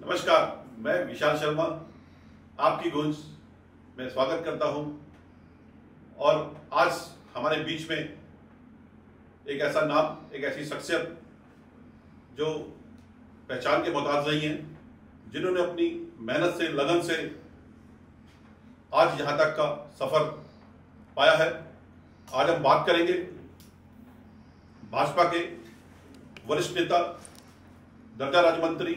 नमस्कार, मैं विशाल शर्मा आपकी गूंज में स्वागत करता हूं। और आज हमारे बीच में एक ऐसा नाम, एक ऐसी शख्सियत जो पहचान के मोहताज नहीं है, जिन्होंने अपनी मेहनत से, लगन से आज यहां तक का सफर पाया है। आज हम बात करेंगे भाजपा के वरिष्ठ नेता, दर्जा राज्य मंत्री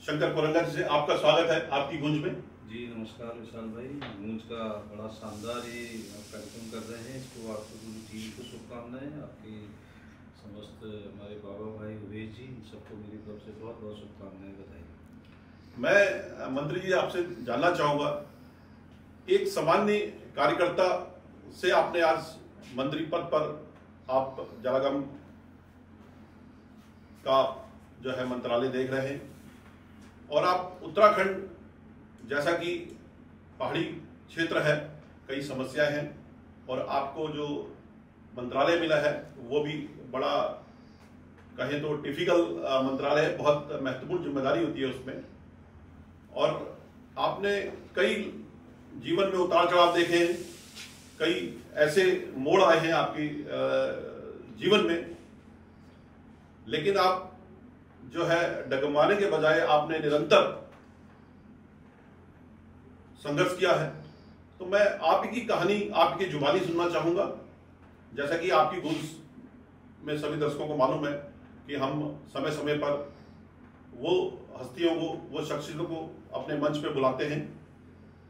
शंकर कोरंगा जी से आपका स्वागत है आपकी गूंज में। जी नमस्कार विशाल भाई, गूंज का बड़ा शानदार ये कार्यक्रम कर रहे हैं, इसको आपको पूरी टीम को शुभकामनाएं। आपके समस्त हमारे बाबा भाई उमेश जी, सबको मेरी तरफ से बहुत बहुत शुभकामनाएं बताइए। मैं मंत्री जी आपसे जानना चाहूँगा, एक सामान्य कार्यकर्ता से आपने आज मंत्री पद पर आप जलागम का जो है मंत्रालय देख रहे हैं, और आप उत्तराखंड जैसा कि पहाड़ी क्षेत्र है, कई समस्याएं हैं, और आपको जो मंत्रालय मिला है वो भी बड़ा कहें तो टिपिकल मंत्रालय है, बहुत महत्वपूर्ण जिम्मेदारी होती है उसमें। और आपने कई जीवन में उतार चढ़ाव देखे हैं, कई ऐसे मोड़ आए हैं आपकी जीवन में, लेकिन आप जो है डगमगाने के बजाय आपने निरंतर संघर्ष किया है। तो मैं आपकी कहानी आपकी जुबानी सुनना चाहूंगा। जैसा कि आपकी गूंज में सभी दर्शकों को मालूम है कि हम समय समय पर वो हस्तियों को, वो शख्सियतों को अपने मंच पे बुलाते हैं,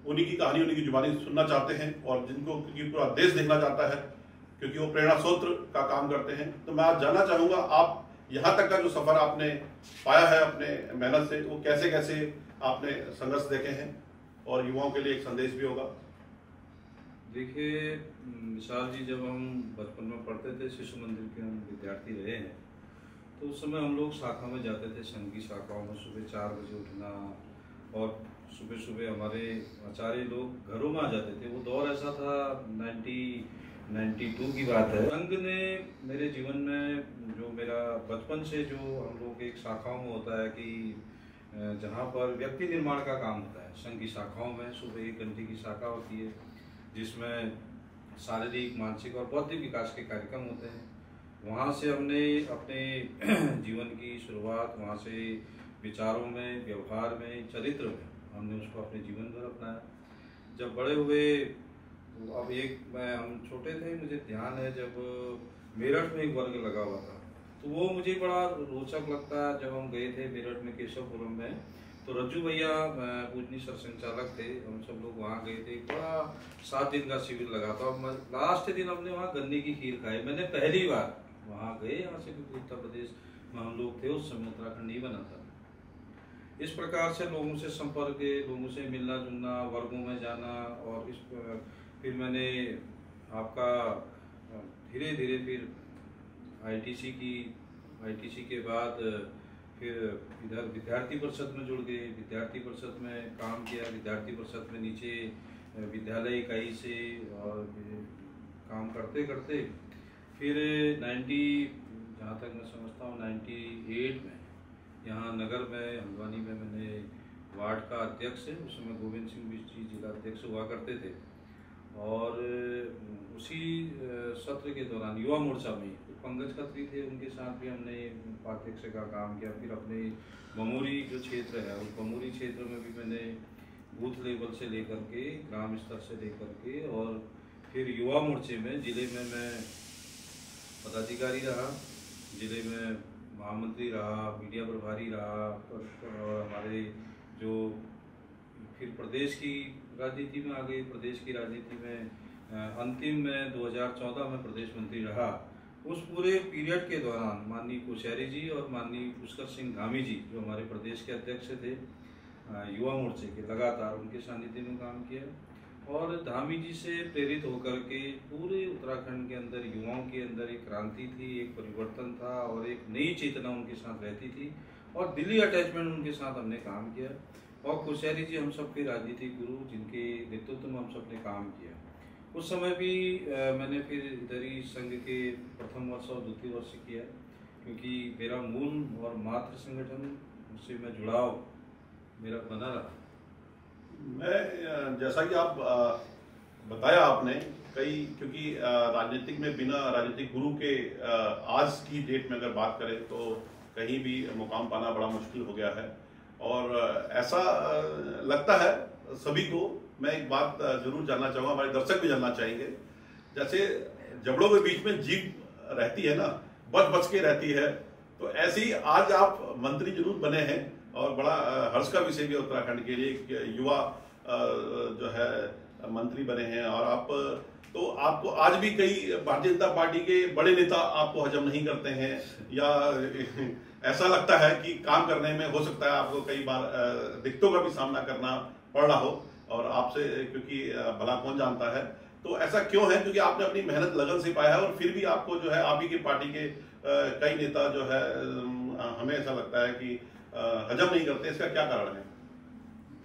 उन्हीं की कहानी, उन्हीं की जुबानी सुनना चाहते हैं, और जिनको क्योंकि पूरा देश देखना चाहता है, क्योंकि वो प्रेरणा स्रोत का काम करते हैं। तो मैं आज जानना चाहूंगा, आप यहाँ तक का जो सफर आपने पाया है अपने मेहनत से, वो कैसे कैसे आपने संघर्ष देखे हैं, और युवाओं के लिए एक संदेश भी होगा। देखिए विशाल जी, जब हम बचपन में पढ़ते थे, शिशु मंदिर के हम विद्यार्थी रहे हैं, तो उस समय हम लोग शाखा में जाते थे, संघ की शाखाओं में सुबह 4 बजे उठना, और सुबह सुबह हमारे आचार्य लोग घरों में आ जाते थे। वो दौर ऐसा था, 1992 की बात है। संघ ने मेरे जीवन में, जो मेरा बचपन से जो हम लोग एक शाखाओं में होता है कि जहाँ पर व्यक्ति निर्माण का काम होता है, संघ की शाखाओं में सुबह 1 घंटे की शाखा होती है, जिसमें शारीरिक, मानसिक और बौद्धिक विकास के कार्यक्रम होते हैं। वहाँ से हमने अपने जीवन की शुरुआत, वहाँ से विचारों में, व्यवहार में, चरित्र में हमने उसको अपने जीवन भर अपनाया। जब बड़े हुए, अब हम छोटे थे, मुझे ध्यान है जब मेरठ में एक वर्ग लगा हुआ था, तो वो मुझे बड़ा रोचक लगता। जब हम गए थे मेरठ में केशवपुरम में, तो रज्जू भैया पूजनी सरसंचालक थे, हम सब लोग वहाँ गए थे। बड़ा 7 दिन का शिविर लगा था, और लास्ट दिन हमने वहाँ गन्ने की खीर खाई। मैंने पहली बार वहाँ गए, यहाँ से उत्तर प्रदेश में हम लोग थे, उस समय उत्तराखंड नहीं बना था। इस प्रकार से लोगों से संपर्क, लोगों से मिलना जुलना, वर्गों में जाना, और फिर मैंने आपका धीरे धीरे फिर आईटीसी के बाद फिर इधर विद्यार्थी परिषद में जुड़ गए, विद्यार्थी परिषद में काम किया, विद्यार्थी परिषद में नीचे विद्यालय इकाई से, और काम करते करते फिर जहाँ तक मैं समझता हूँ 98 में यहाँ नगर में, हल्द्वानी में मैंने वार्ड का अध्यक्ष है, उस समय गोविंद सिंह बिष्ट जी जिला अध्यक्ष हुआ करते थे। और उसी सत्र के दौरान युवा मोर्चा में पंकज खत्री थे, उनके साथ भी हमने उपाध्यक्ष का काम किया। फिर अपने बमोरी जो क्षेत्र है, उस बमोरी क्षेत्र में भी मैंने बूथ लेवल से लेकर के, ग्राम स्तर से लेकर के, और फिर युवा मोर्चे में जिले में मैं पदाधिकारी रहा, जिले में महामंत्री रहा, मीडिया प्रभारी रहा, और हमारे जो फिर प्रदेश की राजनीति में आ गई। प्रदेश की राजनीति में अंतिम में 2014 में प्रदेश मंत्री रहा। उस पूरे पीरियड के दौरान माननीय कोश्यारी जी और माननीय पुष्कर सिंह धामी जी, जो हमारे प्रदेश के अध्यक्ष थे युवा मोर्चे के, लगातार उनके सानिध्य में काम किया। और धामी जी से प्रेरित होकर के पूरे उत्तराखंड के अंदर, युवाओं के अंदर एक क्रांति थी, एक परिवर्तन था, और एक नई चेतना उनके साथ रहती थी, और दिल्ली अटैचमेंट उनके साथ हमने काम किया। और कोश्यारी जी हम सबके राजनीतिक गुरु, जिनके नेतृत्व में हम सब ने काम किया। उस समय भी मैंने फिर इधर ही संघ के प्रथम वर्ष और द्वितीय वर्ष किया, क्योंकि मेरा मूल और मातृ संगठन उससे मैं जुड़ाव मेरा बना रहा। मैं जैसा कि आप बताया आपने कई, क्योंकि राजनीतिक में बिना राजनीतिक गुरु के आज की डेट में अगर बात करें तो कहीं भी मुकाम पाना बड़ा मुश्किल हो गया है। और ऐसा लगता है सभी को। मैं एक बात जरूर जानना चाहूँगा, हमारे दर्शक भी जानना चाहेंगे, जैसे जबड़ों के बीच में जीभ रहती है ना, बच बच के रहती है, तो ऐसे ही आज आप मंत्री जरूर बने हैं और बड़ा हर्ष का विषय भी है उत्तराखंड के लिए, एक युवा जो है मंत्री बने हैं। और आप तो आपको आज भी कई भारतीय जनता पार्टी के बड़े नेता आपको हजम नहीं करते हैं, या ऐसा लगता है कि काम करने में हो सकता है आपको कई बार दिक्कतों का भी सामना करना पड़ रहा हो, और आपसे क्योंकि भला कौन जानता है, तो ऐसा क्यों है? क्योंकि आपने अपनी मेहनत लगन से पाया है और फिर भी आपको जो है आप ही की पार्टी के कई नेता जो है हमें ऐसा लगता है कि हजम नहीं करते। इसका क्या कारण है?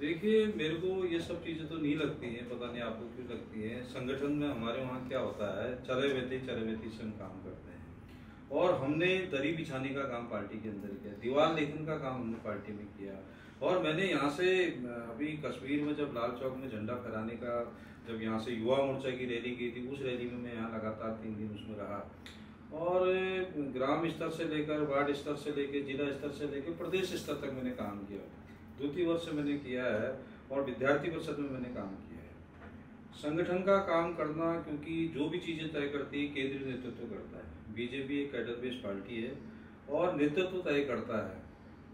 देखिए, मेरे को ये सब चीज़ें तो नहीं लगती हैं, पता नहीं आपको क्यों लगती हैं। संगठन में हमारे वहाँ क्या होता है, चरे वेती से हम काम करते हैं। और हमने दरी बिछाने का काम पार्टी के अंदर किया, दीवार लेखन का काम हमने पार्टी में किया। और मैंने यहाँ से अभी कश्मीर में जब लाल चौक में झंडा फहराने का, जब यहाँ से युवा मोर्चा की रैली की थी, उस रैली में मैं यहाँ लगातार 3 दिन उसमें रहा। और ग्राम स्तर से लेकर वार्ड स्तर से लेकर जिला स्तर से लेकर प्रदेश स्तर तक मैंने काम किया। 2-3 वर्ष से मैंने किया है और विद्यार्थी परिषद में मैंने काम किया है। संगठन का काम करना, क्योंकि जो भी चीज़ें तय करती है केंद्रीय नेतृत्व करता है। बीजेपी एक कैडर बेस्ड पार्टी है और नेतृत्व तय करता है।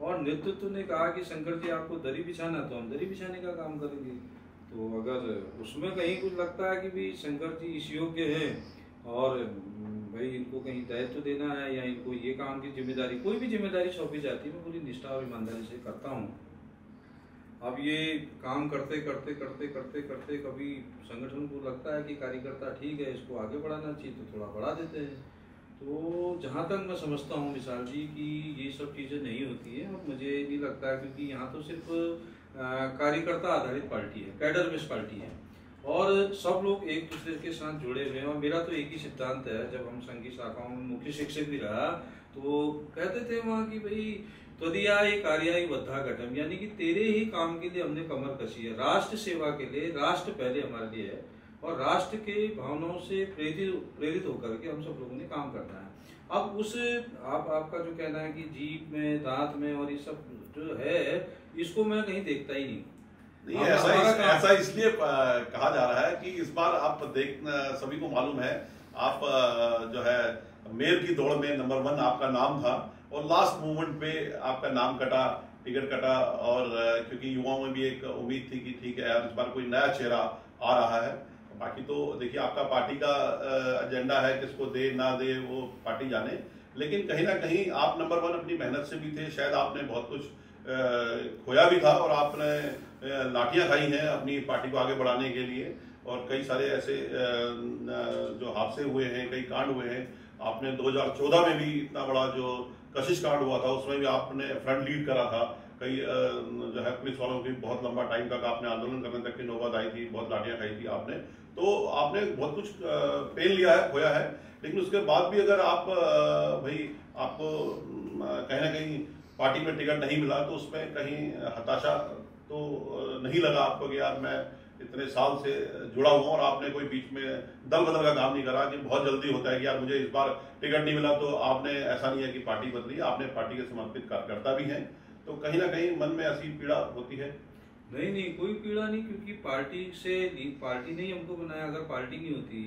और नेतृत्व ने कहा कि शंकर जी आपको दरी बिछाना, तो हम दरी बिछाने का काम करेंगे। तो अगर उसमें कहीं कुछ लगता है कि भी शंकर जी इस योग्य हैं और भाई इनको कहीं दायित्व देना है या इनको ये काम की जिम्मेदारी, कोई भी जिम्मेदारी सौंपी जाती है, मैं पूरी निष्ठा और ईमानदारी से करता हूँ। अब ये काम करते करते करते करते करते कभी संगठन को लगता है कि कार्यकर्ता ठीक है, इसको आगे बढ़ाना चाहिए, तो थोड़ा बढ़ा देते हैं। तो जहाँ तक मैं समझता हूँ विशाल जी कि ये सब चीज़ें नहीं होती हैं, और मुझे नहीं लगता है, क्योंकि यहाँ तो सिर्फ कार्यकर्ता आधारित पार्टी है, कैडर बेस्ड पार्टी है और सब लोग एक दूसरे के साथ जुड़े हुए हैं। और मेरा तो एक ही सिद्धांत है, जब हम संघीय शाखाओं में मुख्य शिक्षक भी रहा तो कहते थे वहाँ की भाई त्वदीया कार्यायी बद्धा घटम, यानी कि तेरे ही काम के लिए हमने कमर कसी है, राष्ट्र सेवा के लिए। राष्ट्र पहले हमारे लिए है और राष्ट्र के भावनाओं से प्रेरित होकर के हम सब लोगों ने काम करना है। अब उस आपका जो कहना है कि जीभ में, दांत में और ये सब जो है, इसको मैं कहीं देखता ही नहीं। ऐसा इसलिए कहा जा रहा है कि इस बार आप सभी को मालूम है, आप जो है मेयर की दौड़ में नंबर 1 आपका नाम था और लास्ट मोमेंट पे आपका नाम कटा, टिकट कटा। और क्योंकि युवाओं में भी एक उम्मीद थी कि ठीक है यार इस बार कोई नया चेहरा आ रहा है। बाकी तो देखिए आपका पार्टी का एजेंडा है, किसको दे ना दे वो पार्टी जाने, लेकिन कहीं ना कहीं आप नंबर 1 अपनी मेहनत से भी थे। शायद आपने बहुत कुछ खोया भी था और आपने लाठियां खाई हैं अपनी पार्टी को आगे बढ़ाने के लिए, और कई सारे ऐसे जो हादसे हुए हैं, कई कांड हुए हैं। आपने 2014 में भी इतना बड़ा जो कशिश कांड हुआ था उसमें भी आपने फ्रंट लीड करा था। कई जो है पुलिस वालों की बहुत लंबा टाइम तक आपने आंदोलन करने तक की नौबत आई थी, बहुत लाठियां खाई थी आपने। तो आपने बहुत कुछ पेन लिया है, खोया है, लेकिन उसके बाद भी अगर आप भाई आपको कहीं ना कहीं पार्टी में टिकट नहीं मिला तो उसमें कहीं हताशा तो नहीं लगा आपको कि यार मैं इतने साल से जुड़ा हुआ और आपने कोई बीच में दल बदल का काम नहीं करा कि बहुत जल्दी होता है कि यार मुझे इस बार टिकट नहीं मिला। तो आपने ऐसा नहीं है कि पार्टी बदली, आपने पार्टी के समर्पित कार्यकर्ता भी हैं, तो कहीं ना कहीं मन में ऐसी पीड़ा होती है? नहीं, कोई पीड़ा नहीं, क्योंकि पार्टी ने ही हमको बनाया। अगर पार्टी नहीं होती,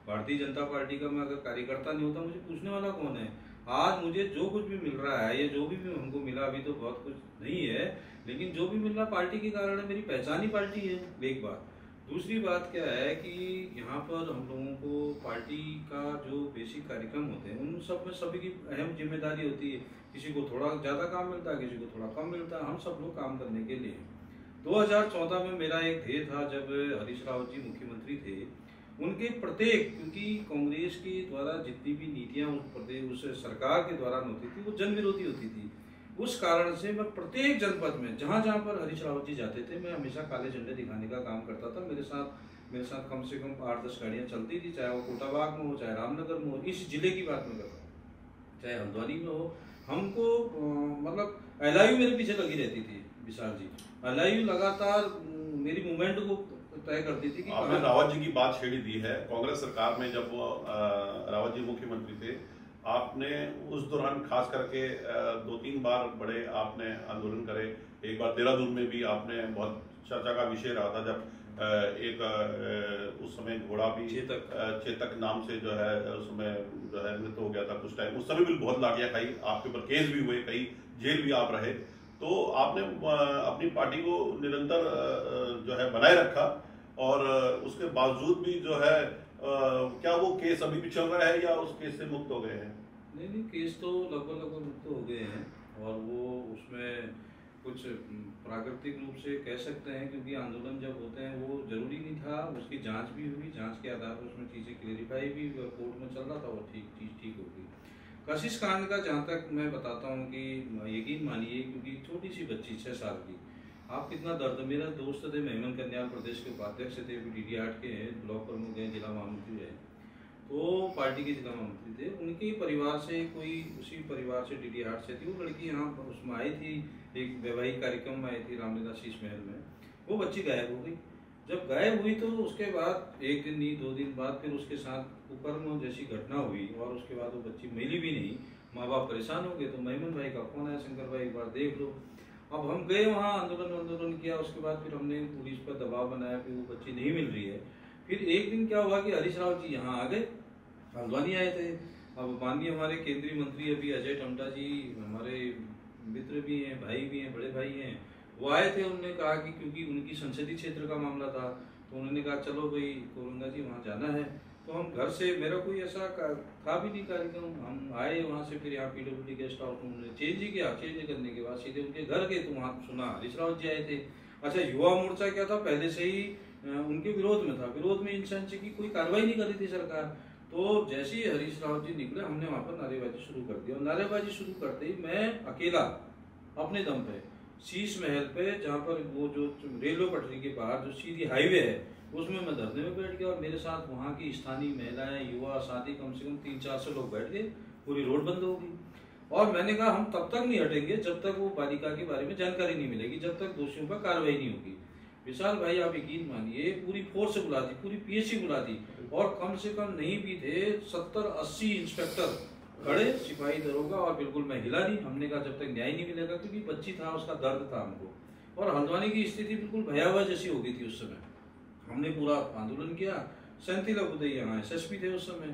भारतीय जनता पार्टी का मैं अगर कार्यकर्ता नहीं होता, मुझे पूछने वाला कौन है? आज मुझे जो कुछ भी मिल रहा है या जो भी हमको मिला, अभी तो बहुत कुछ नहीं है, लेकिन जो भी मिल रहा पार्टी के कारण है, मेरी पहचान ही पार्टी है, एक बात। दूसरी बात क्या है कि यहाँ पर हम लोगों को पार्टी का जो बेसिक कार्यक्रम होते हैं उन सब में सभी की अहम जिम्मेदारी होती है। किसी को थोड़ा ज़्यादा काम मिलता है, किसी को थोड़ा कम मिलता है, हम सब लोग काम करने के लिए। 2014 में मेरा एक ध्येय था, जब हरीश रावत जी मुख्यमंत्री थे, उनके प्रत्येक, क्योंकि कांग्रेस के द्वारा जितनी भी नीतियां उस सरकार के दौरान होती थी वो जन विरोधी होती थी। उस कारण से मैं प्रत्येक जनपद में जहां जहां पर हरीश रावत जी जाते थे, मैं हमेशा काले झंडे दिखाने का काम करता था। मेरे साथ कम से कम 8-10 गाड़ियां चलती थी, चाहे वो कोटाबाग में हो, चाहे रामनगर में हो, इस जिले की बात मैं कर रहा हूँ, चाहे हल्द्वानी में हो। हमको मतलब एलआईयू मेरे पीछे लगी रहती थी। विशाल जी, LIU लगातार मेरी मूवमेंट को तय करती थी कि आपने रावत जी की बात छेड़ी दी है। कांग्रेस सरकार में जब रावत जी मुख्यमंत्री थे, आपने उस दौरान खास करके 2-3 बार बड़े आपने आंदोलन करे। एक बार देहरादून में भी आपने बहुत चर्चा का विषय रहा था, जब उस समय घोड़ा भी चेतक नाम से जो है उस समय जो है मृत्यु हो गया था कुछ टाइम। उस समय भी बहुत लाठियां खाई, आपके ऊपर केस भी हुए, कई जेल भी आप रहे। तो आपने अपनी पार्टी को निरंतर जो है बनाए रखा, और उसके बावजूद भी जो है क्या वो केस अभी भी चल रहा है या उस केस से मुक्त हो गए हैं? नहीं, केस तो लगभग मुक्त हो गए हैं, और वो उसमें कुछ प्राकृतिक रूप से कह सकते हैं, क्योंकि आंदोलन जब होते हैं वो जरूरी नहीं था, उसकी जांच भी हुई, जांच के आधार पर उसमें चीज़ें क्लेरिफाई भी कोर्ट में चल रहा था, वो ठीक हो गई। कशिश कांड का जहाँ तक मैं बताता हूँ कि यकीन मानिए, क्योंकि छोटी सी बच्ची 6 साल की, आप कितना दर्द। मेरा दोस्त थे मेमन कन्याल, प्रदेश के उपाध्यक्ष थे, DDR के हैं, ब्लॉक प्रमुख हैं, जिला महामंत्री है, तो पार्टी के जिला महामंत्री थे। उनके परिवार से कोई, उसी परिवार से DDR से थी वो लड़की, यहाँ उसमें आई थी, एक वैवाहिक कार्यक्रम में आई थी रामलीला शीश महल में। वो बच्ची गायब हो गई। जब गायब हुई तो उसके बाद 1 दिन नहीं 2 दिन बाद फिर उसके साथ कुकर्म जैसी घटना हुई, और उसके बाद वो बच्ची मिली भी नहीं। माँ बाप परेशान हो गए, तो मेमन भाई का फोन आया, शंकर भाई एक बार देख लो। अब हम गए वहाँ, आंदोलन किया, उसके बाद फिर हमने पुलिस पर दबाव बनाया कि वो बच्ची नहीं मिल रही है। फिर एक दिन क्या हुआ कि हरीश राव जी यहाँ आ गए, हल्द्वानी आए थे। अब माननीय हमारे केंद्रीय मंत्री अभी अजय टम्टा जी हमारे मित्र भी हैं, भाई भी हैं, बड़े भाई हैं, वो आए थे। उन्होंने कहा कि क्योंकि उनकी संसदीय क्षेत्र का मामला था, तो उन्होंने कहा चलो भाई कोरंगा जी वहाँ जाना है। तो हम घर से, मेरा कोई ऐसा था भी नहीं कार्यक्रम, हम आए वहाँ से, फिर यहाँ PWD गेस्ट हाउस उन्होंने चेंज ही किया। चेंज करने के बाद सीधे उनके घर गए, तो वहाँ सुना हरीश रावत जी आए थे। अच्छा, युवा मोर्चा क्या था, पहले से ही उनके विरोध में था, विरोध में इन सेंस की कोई कार्रवाई नहीं कर रही थी सरकार। तो जैसे ही हरीश रावत जी निकले, हमने वहाँ पर नारेबाजी शुरू कर दी, और नारेबाजी शुरू करते ही मैं अकेला अपने दम पे शीश महल पे, जहाँ पर वो जो रेलवे पटरी के बाहर जो सीधी हाईवे है, उसमें मैं धरने में बैठ गया, और मेरे साथ वहाँ की स्थानीय महिलाएं, युवा, साथी, कम से कम 300-400 लोग बैठ गए। पूरी रोड बंद हो गई, और मैंने कहा हम तब तक नहीं हटेंगे जब तक वो बालिका के बारे में जानकारी नहीं मिलेगी, जब तक दोषियों पर कार्रवाई नहीं होगी। विशाल भाई, आप यकीन मानिए, पूरी फोर्स बुला दी, पूरी PSC बुला दी, और कम से कम नहीं भी थे 70-80 इंस्पेक्टर खड़े, सिपाही दरोगा, और बिल्कुल मैं हिला नहीं। हमने कहा जब तक न्याय नहीं मिलेगा, क्योंकि बच्ची था, उसका दर्द था हमको, और हल्द्वानी की स्थिति बिल्कुल भयावह जैसी हो गई थी उस समय। हमने पूरा आंदोलन किया। सैंतीला उदय यहाँ SSP थे उस समय,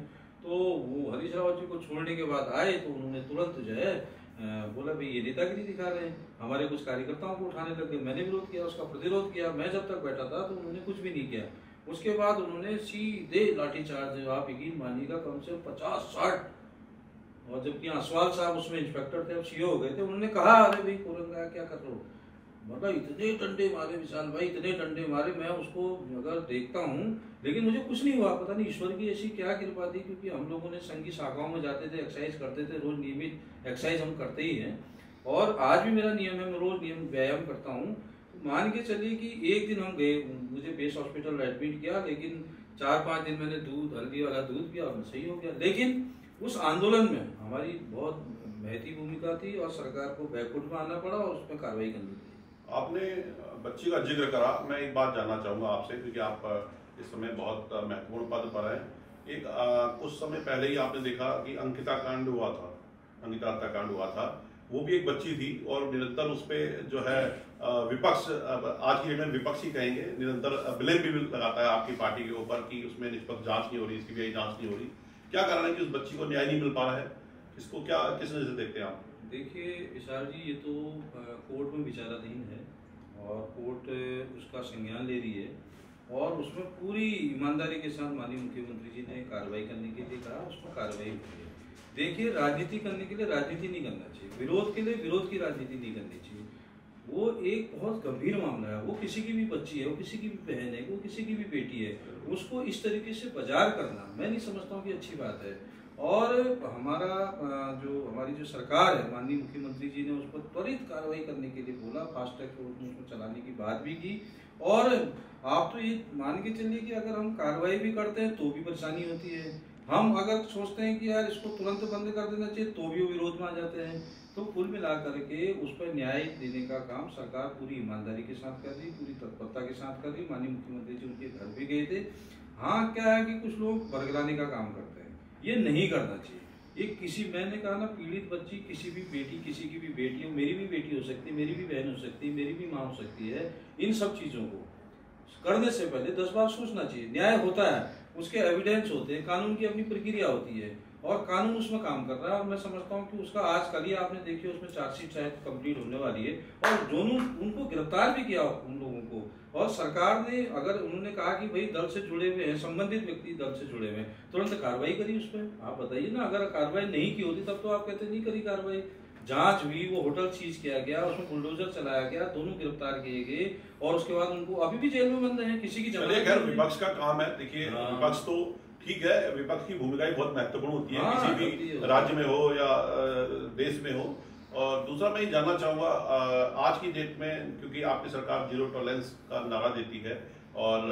तो वो हरीश रावत जी को छोड़ने के बाद आए, तो उन्होंने तुरंत जो है बोला भाई ये नेतागिरी दिखा रहे हैं, हमारे कुछ कार्यकर्ताओं को उठाने लगे। मैंने विरोध किया, उसका प्रतिरोध किया। मैं जब तक बैठा था तो उन्होंने कुछ भी नहीं किया। उसके बाद उन्होंने सीधे लाठीचार्ज, आप यकीन मानिएगा, कम से कम 50-60, और जबकि असवाल साहब उसमें इंस्पेक्टर थे, अब CO हो गए थे। उन्होंने कहा अरे भाई कोरंगा क्या कर रहे हो, मतलब इतने डंडे मारे विशाल भाई, इतने डंडे मारे, मैं उसको अगर देखता हूँ, लेकिन मुझे कुछ नहीं हुआ। पता नहीं ईश्वर की ऐसी क्या कृपा थी, क्योंकि हम लोगों ने संघ की शाखाओं में जाते थे, एक्सरसाइज करते थे, रोज नियमित एक्सरसाइज हम करते ही हैं, और आज भी मेरा नियम है, मैं रोज व्यायाम करता हूँ। तो मान के चलिए कि एक दिन हम गए, मुझे बेस हॉस्पिटल एडमिट किया, लेकिन 4-5 दिन मैंने दूध, हल्दी वाला दूध पिया, और सही हो गया। लेकिन उस आंदोलन में हमारी बहुत महती भूमिका थी, और सरकार को बैकफुट में आना पड़ा, और उसमें कार्रवाई करनी पड़ी। आपने बच्ची का जिक्र करा, मैं एक बात जानना चाहूंगा आपसे, क्योंकि आप इस समय बहुत महत्वपूर्ण पद पर हैं। एक कुछ समय पहले ही आपने देखा कि अंकिता कांड हुआ था, अंकिता हत्याकांड हुआ था। वो भी एक बच्ची थी, और निरंतर उस पर जो है विपक्ष, आज की डेट में विपक्ष ही कहेंगे, निरंतर ब्लेम भी लगाता है आपकी पार्टी के ऊपर कि उसमें निष्पक्ष जांच नहीं हो रही, CBI जांच नहीं हो रही। क्या कारण है कि उस बच्ची को न्याय नहीं मिल पा रहा है? इसको क्या, किस नजर से देखते हैं आप? देखिए विशाल जी, ये तो कोर्ट में विचाराधीन है, और कोर्ट उसका संज्ञान ले रही है, और उसमें पूरी ईमानदारी के साथ माननीय मुख्यमंत्री जी ने कार्रवाई करने के लिए कहा, उसमें कार्रवाई हुई है। देखिए, राजनीति करने के लिए राजनीति नहीं करना चाहिए, विरोध के लिए विरोध की राजनीति नहीं करनी चाहिए। वो एक बहुत गंभीर मामला है, वो किसी की भी बच्ची है, वो किसी की भी बहन है, वो किसी की भी बेटी है, उसको इस तरीके से बाजार करना मैं नहीं समझता हूँ कि अच्छी बात है। और हमारी जो सरकार है, माननीय मुख्यमंत्री जी ने उस पर त्वरित कार्रवाई करने के लिए बोला, फास्ट ट्रैक कोर्ट में उसको चलाने की बात भी की। और आप तो ये मान के चलिए कि अगर हम कार्रवाई भी करते हैं तो भी परेशानी होती है, हम अगर सोचते हैं कि यार इसको तुरंत बंद कर देना चाहिए तो भी वो विरोध में आ जाते हैं। तो कुल मिला करके उस पर न्याय देने का काम सरकार पूरी ईमानदारी के साथ कर रही, पूरी तत्परता के साथ कर रही। माननीय मुख्यमंत्री जी उनके घर भी गए थे। हाँ, क्या है कि कुछ लोग बरगलाने का काम करते हैं, ये नहीं करना चाहिए। ये किसी, मैंने कहा ना, पीड़ित बच्ची, किसी भी बेटी, किसी की भी बेटी हो, मेरी भी बेटी हो सकती है, मेरी भी बहन हो सकती है, मेरी भी माँ हो सकती है, इन सब चीज़ों को करने से पहले 10 बार सोचना चाहिए। न्याय होता है, उसके एविडेंस होते हैं, कानून की अपनी प्रक्रिया होती है और कानून उसमें काम कर रहा है। और मैं समझता हूँ कि उसका आज कल ही आपने देखिए उसमें चार्जशीट शायद कंप्लीट होने वाली है और दोनों उनको गिरफ्तार भी किया उन लोगों को। और सरकार ने, अगर उन्होंने कहा कि भाई दल से जुड़े हुए हैं, संबंधित व्यक्ति दल से जुड़े हुए हैं, तुरंत कार्रवाई करी उस पर। आप बताइए ना, अगर कार्रवाई नहीं की होती तब तो आप कहते नहीं करी कार्रवाई। जांच हुई, वो होटल सीज किया गया, उसमें बुलडोजर चलाया गया, दोनों गिरफ्तार किए गए और उसके बाद उनको अभी भी जेल में बंद हैं, किसी की चलिए खैर विपक्ष का काम है। देखिए विपक्ष तो ठीक है, विपक्ष की भूमिका ही बहुत महत्वपूर्ण होती है किसी भी राज्य में हो या देश में हो। और दूसरा मैं ये जानना चाहूंगा, आज की डेट में क्योंकि आपकी सरकार जीरो टॉलरेंस का नारा देती है और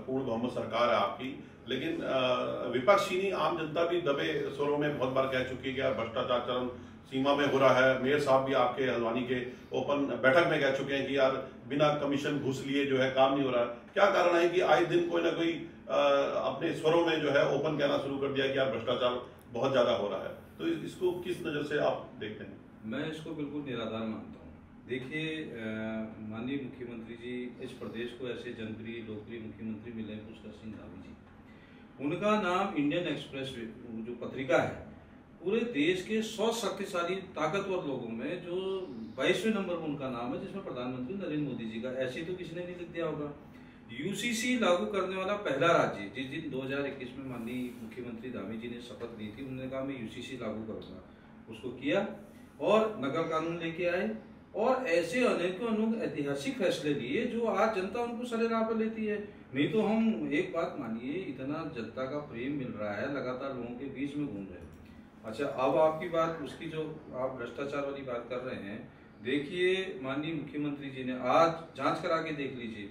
पूर्ण बहुमत सरकार है आपकी, लेकिन विपक्षी नहीं, आम जनता भी दबे स्वरों में बहुत बार कह चुकी है भ्रष्टाचार चरम सीमा में हो रहा है। मेयर साहब भी आपके हल्द्वानी के ओपन बैठक में कह चुके हैं कि यार बिना कमीशन घुस लिए जो है काम नहीं हो रहा है। क्या कारण है कि आए दिन कोई ना कोई अपने स्वरों में जो है ओपन कहना शुरू कर दिया कि यार भ्रष्टाचार बहुत ज्यादा हो रहा है? तो इसको किस नजर से आप देखते हैं? मैं इसको बिल्कुल निराधार मानता हूँ। देखिए, माननीय मुख्यमंत्री जी, इस प्रदेश को ऐसे जनप्रिय लोकप्रिय मुख्यमंत्री मिले पुष्कर सिंह धामी जी। उनका नाम इंडियन एक्सप्रेस जो पत्रिका है, पूरे देश के 100 शक्तिशाली ताकतवर लोगों में जो 22वें नंबर पर उनका नाम है, जिसमें प्रधानमंत्री नरेंद्र मोदी जी का, ऐसे तो किसी ने नहीं लिख दिया होगा। यूसीसी लागू करने वाला पहला राज्य, जिस दिन 2021 में माननीय मुख्यमंत्री धामी जी ने शपथ ली थी, उन्होंने कहा मैं यूसीसी लागू करूंगा, उसको किया और नगर कानून लेके आए और ऐसे अनेकों ऐतिहासिक फैसले लिए जो आज जनता उनको सरेराह पर लेती है। नहीं तो हम एक बात मानिए, इतना जनता का प्रेम मिल रहा है, लगातार लोगों के बीच में घूम रहे हैं। अच्छा, अब आपकी बात उसकी जो आप भ्रष्टाचार वाली बात कर रहे हैं, देखिए माननीय मुख्यमंत्री जी ने आज जांच करा के देख लीजिए,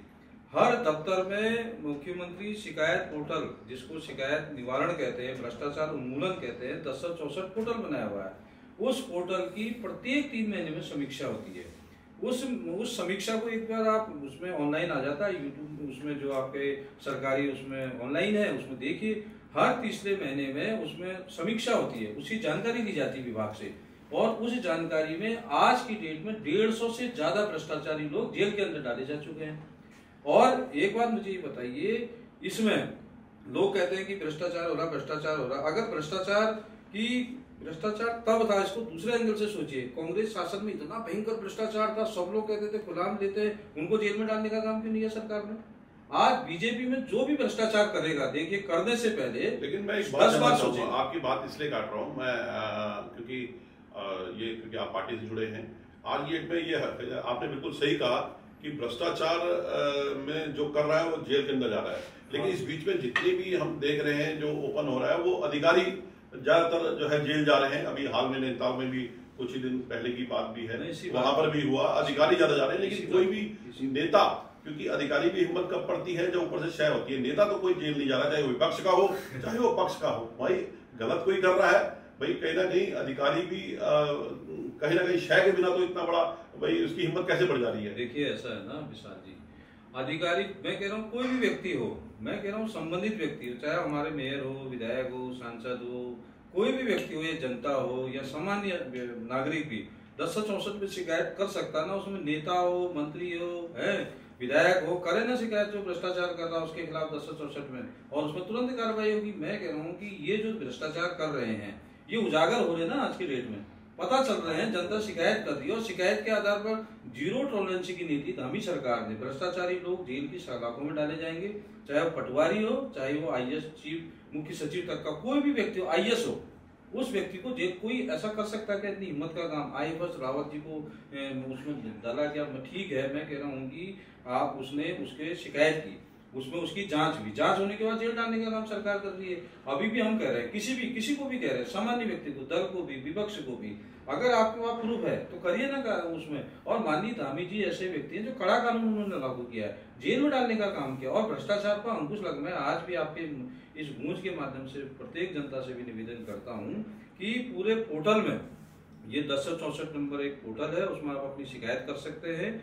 हर दफ्तर में मुख्यमंत्री शिकायत पोर्टल, जिसको शिकायत निवारण कहते हैं, भ्रष्टाचार उन्मूलन कहते हैं, 1064 पोर्टल बनाया हुआ है। उस पोर्टल की प्रत्येक 3 महीने में समीक्षा होती है। उस समीक्षा को एक बार आप उसमें ऑनलाइन आ जाता है यूट्यूब, उसमें जो आपके सरकारी उसमें ऑनलाइन है, उसमें देखिए हर तीसरे महीने में उसमें समीक्षा होती है, उसकी जानकारी ली जाती है विभाग से। और उस जानकारी में आज की डेट में 150 से ज्यादा भ्रष्टाचारी लोग जेल के अंदर डाले जा चुके हैं। और एक बात मुझे ये बताइए, इसमें लोग कहते हैं कि भ्रष्टाचार हो रहा, भ्रष्टाचार हो रहा। अगर भ्रष्टाचार तब था, इसको दूसरे एंगल से सोचिए। कांग्रेस शासन में इतना भयंकर भ्रष्टाचार था, सब लोग कहते थे खुलाम लेते, उनको जेल में डालने का काम क्यों नहीं है सरकार ने? आज बीजेपी में जो भी भ्रष्टाचार करेगा, देखिए करने से पहले, लेकिन मैं एक बात जानना चाहूंगा, आपकी बात इसलिए काट रहा हूं मैं क्योंकि आप पार्टी से जुड़े हैं। आज की डेट में ये आपने बिल्कुल सही कहा कि भ्रष्टाचार में जो कर रहा है वो जेल के अंदर जा रहा है, लेकिन इस बीच में जितने भी हम देख रहे हैं जो ओपन हो रहा है, वो अधिकारी ज्यादातर जो है जेल जा रहे हैं। अभी हाल में नैनीताल में भी कुछ ही दिन पहले की बात भी है, वहां पर भी हुआ, अधिकारी ज्यादा जा रहे हैं। लेकिन कोई भी नेता, क्योंकि अधिकारी भी हिम्मत कब पड़ती है जब ऊपर से शय होती है। नेता तो कोई जेल नहीं जा रहा, चाहे वो विपक्ष का हो चाहे वो पक्ष का हो। भाई गलत कोई कर रहा है, भाई कहीं ना कहीं अधिकारी भी कहीं ना कहीं शय के बिना तो इतना बड़ा, भाई उसकी हिम्मत कैसे बढ़ जा रही है? देखिए ऐसा है ना विशाल जी, अधिकारी, मैं कह रहा हूँ कोई भी व्यक्ति हो, मैं कह रहा हूँ संबंधित व्यक्ति हो, चाहे हमारे मेयर हो, विधायक हो, सांसद हो, कोई भी व्यक्ति हो, या जनता हो या सामान्य नागरिक भी 1064 पे शिकायत कर सकता ना। उसमें नेता हो, मंत्री हो, है विधायक हो, करे ना शिकायत जो भ्रष्टाचार कर रहा है उसके खिलाफ 1064 में, और उसमें तुरंत कार्रवाई होगी। मैं कह रहा हूँ कि ये जो भ्रष्टाचार कर रहे हैं ये उजागर हो रहे हैं ना, आज की डेट में पता चल रहे हैं, जनता शिकायत कर रही है और शिकायत के आधार पर जीरो टॉलरेंस की नीति धामी सरकार ने, भ्रष्टाचारी लोग जेल की सलाखों में डाले जाएंगे, चाहे वो पटवारी हो, चाहे वो IAS चीफ मुख्य सचिव तक का कोई भी व्यक्ति हो, IAS हो, उस व्यक्ति को जेल कोई ऐसा कर सकता है कि इतनी हिम्मत का काम IAS रावत जी को उसमें डाला गया। ठीक है, मैं कह रहा हूँ कि आप उसने उसके शिकायत की, उसमें उसकी जांच हुई, जांच होने के बाद जेल डालने का काम सरकार कर रही है। अभी भी हम कह रहे हैं, किसी को भी कह रहे हैं, सामान्य व्यक्ति को, दल को भी, विपक्ष को भी, अगर आपके पास प्रूफ है तो करिए ना उसमें। और माननीय धामी जी ऐसे व्यक्ति हैं जो कड़ा कानून उन्होंने लागू किया है, जेल में डालने का काम किया और भ्रष्टाचार पर अंकुश लग। मैं आज भी आपके इस गूंज के माध्यम से प्रत्येक जनता से भी निवेदन करता हूँ कि पूरे पोर्टल में ये 1064 नंबर एक पोर्टल है, उसमें आप अपनी शिकायत कर सकते हैं,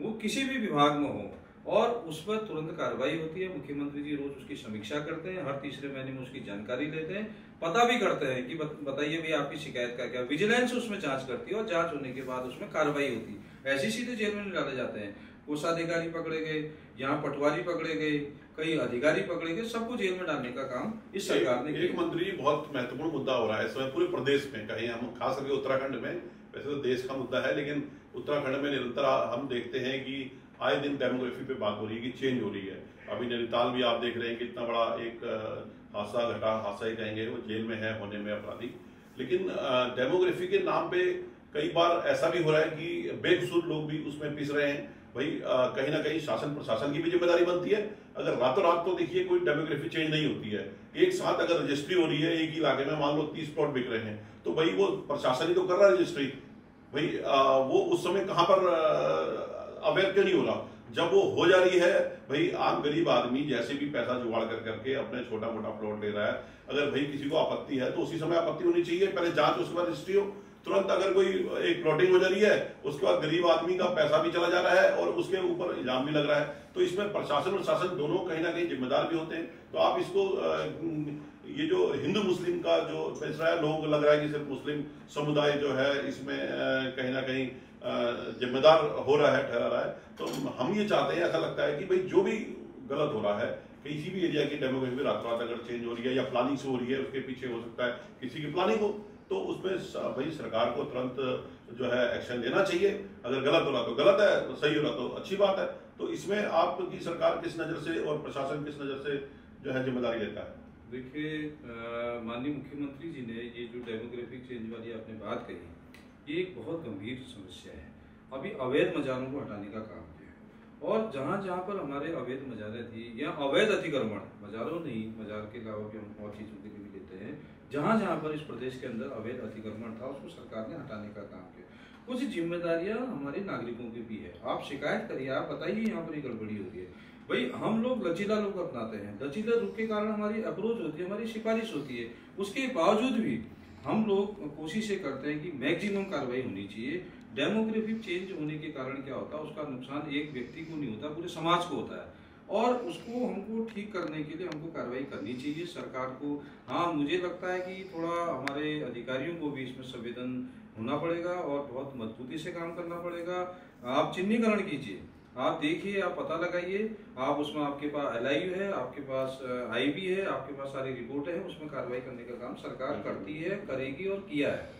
वो किसी भी विभाग में हो, और उस पर तुरंत कार्रवाई होती है। मुख्यमंत्री जी रोज उसकी समीक्षा करते हैं, हर तीसरे महीने में उसकी जानकारी लेते हैं, पता भी करते हैं कि बताइए भाई आपकी शिकायत का क्या। विजिलेंस उसमें जांच करती है और जांच होने के बाद उसमें कार्रवाई होती है। ऐसे सीधे जेल में नहीं डाले जाते हैं। कोषाधिकारी पकड़े गए, यहाँ पटवारी पकड़े गए, कई अधिकारी पकड़े गए, सबको जेल में डालने का काम इस सरकार ने किया। एक मंत्री बहुत महत्वपूर्ण मुद्दा हो रहा है इस समय पूरे प्रदेश में, कहीं हम खास करके उत्तराखंड में, वैसे तो देश का मुद्दा है लेकिन उत्तराखंड में निरंतर हम देखते हैं कि आए दिन डेमोग्राफी पे बात हो रही है कि चेंज हो रही है। अभी नैनीताल भी आप देख रहे हैं कि इतना बड़ा एक हादसा घटा, हादसा ही कहेंगे, वो जेल में है होने में अपराधी। लेकिन डेमोग्राफी के नाम पे कई बार ऐसा भी हो रहा है कि बेकसूर लोग भी उसमें पिस रहे हैं। भाई कहीं ना कहीं शासन प्रशासन की भी जिम्मेदारी बनती है। अगर रातों रात तो देखिए कोई डेमोग्राफी चेंज नहीं होती है, एक साथ अगर रजिस्ट्री हो रही है एक ही इलाके में, मान लो 30 प्लॉट बिक रहे हैं, तो भाई वो प्रशासन ही तो कर रहा है रजिस्ट्री। भाई वो उस समय कहां पर अवेयर क्यों नहीं हो रहा जब वो हो जा रही है। भाई आम गरीब आदमी जैसे भी पैसा जुगाड़ कर करके अपने छोटा मोटा प्लॉट ले रहा है, अगर भाई किसी को आपत्ति है तो उसी समय आपत्ति होनी चाहिए, पहले जांच उसके बाद रजिस्ट्री हो। तुरंत अगर कोई एक प्लॉटिंग हो जा रही है उसके बाद गरीब आदमी का पैसा भी चला जा रहा है और उसके ऊपर इल्जाम भी लग रहा है, तो इसमें प्रशासन और शासन दोनों कहीं ना कहीं जिम्मेदार भी होते हैं। तो आप इसको ये जो हिंदू मुस्लिम का जो फैसला है, लोगों को लग रहा है कि सिर्फ मुस्लिम समुदाय जो है इसमें कहीं ना कहीं जिम्मेदार हो रहा है, ठहरा रहा है। तो हम ये चाहते हैं, ऐसा लगता है कि भाई जो भी गलत हो रहा है, किसी भी एरिया की डेमोग्राफी रात रात अगर चेंज हो रही है या प्लानिंग से हो रही है, उसके पीछे हो सकता है किसी की प्लानिंग हो, तो उसमें भाई सरकार को तुरंत जो है एक्शन लेना चाहिए। अगर गलत हो रहा तो गलत है, सही हो रहा तो अच्छी बात है। तो इसमें आपकी सरकार किस नजर से और प्रशासन किस नजर से जो है जिम्मेदारी लेता है? देखिए, माननीय मुख्यमंत्री जी ने ये जो डेमोग्राफिक चेंज वाली आपने बात कही, ये एक बहुत गंभीर समस्या है। अभी अवैध मजारों को हटाने का काम किया है, और जहाँ जहाँ पर हमारे अवैध मजारें थी या अवैध अतिक्रमण, मजारों नहीं, मजार के अलावा भी हम और चीज़ों के लिए भी लेते हैं, जहाँ जहाँ पर इस प्रदेश के अंदर अवैध अतिक्रमण था उसको सरकार ने हटाने का काम किया। कुछ जिम्मेदारियाँ हमारे नागरिकों की भी है। आप शिकायत करिए, आप बताइए यहाँ पर ये गड़बड़ी हो रही है। भाई हम लोग लचीला लोग अपनाते हैं, लचीला रुख के कारण हमारी अप्रोच होती है, हमारी सिफारिश होती है, उसके बावजूद भी हम लोग कोशिश ये करते हैं कि मैक्सिमम कार्रवाई होनी चाहिए। डेमोग्राफिक चेंज होने के कारण क्या होता है, उसका नुकसान एक व्यक्ति को नहीं होता, पूरे समाज को होता है, और उसको हमको ठीक करने के लिए हमको कार्रवाई करनी चाहिए सरकार को। हाँ, मुझे लगता है कि थोड़ा हमारे अधिकारियों को भी इसमें संवेदन होना पड़ेगा और बहुत मजबूती से काम करना पड़ेगा। आप चिन्हीकरण कीजिए, आप देखिए, आप पता लगाइए, आप उसमें आपके पास LIU है, आपके पास IB है, आपके पास सारी रिपोर्ट है, उसमें कार्रवाई करने का काम सरकार करती है, करेगी और किया है।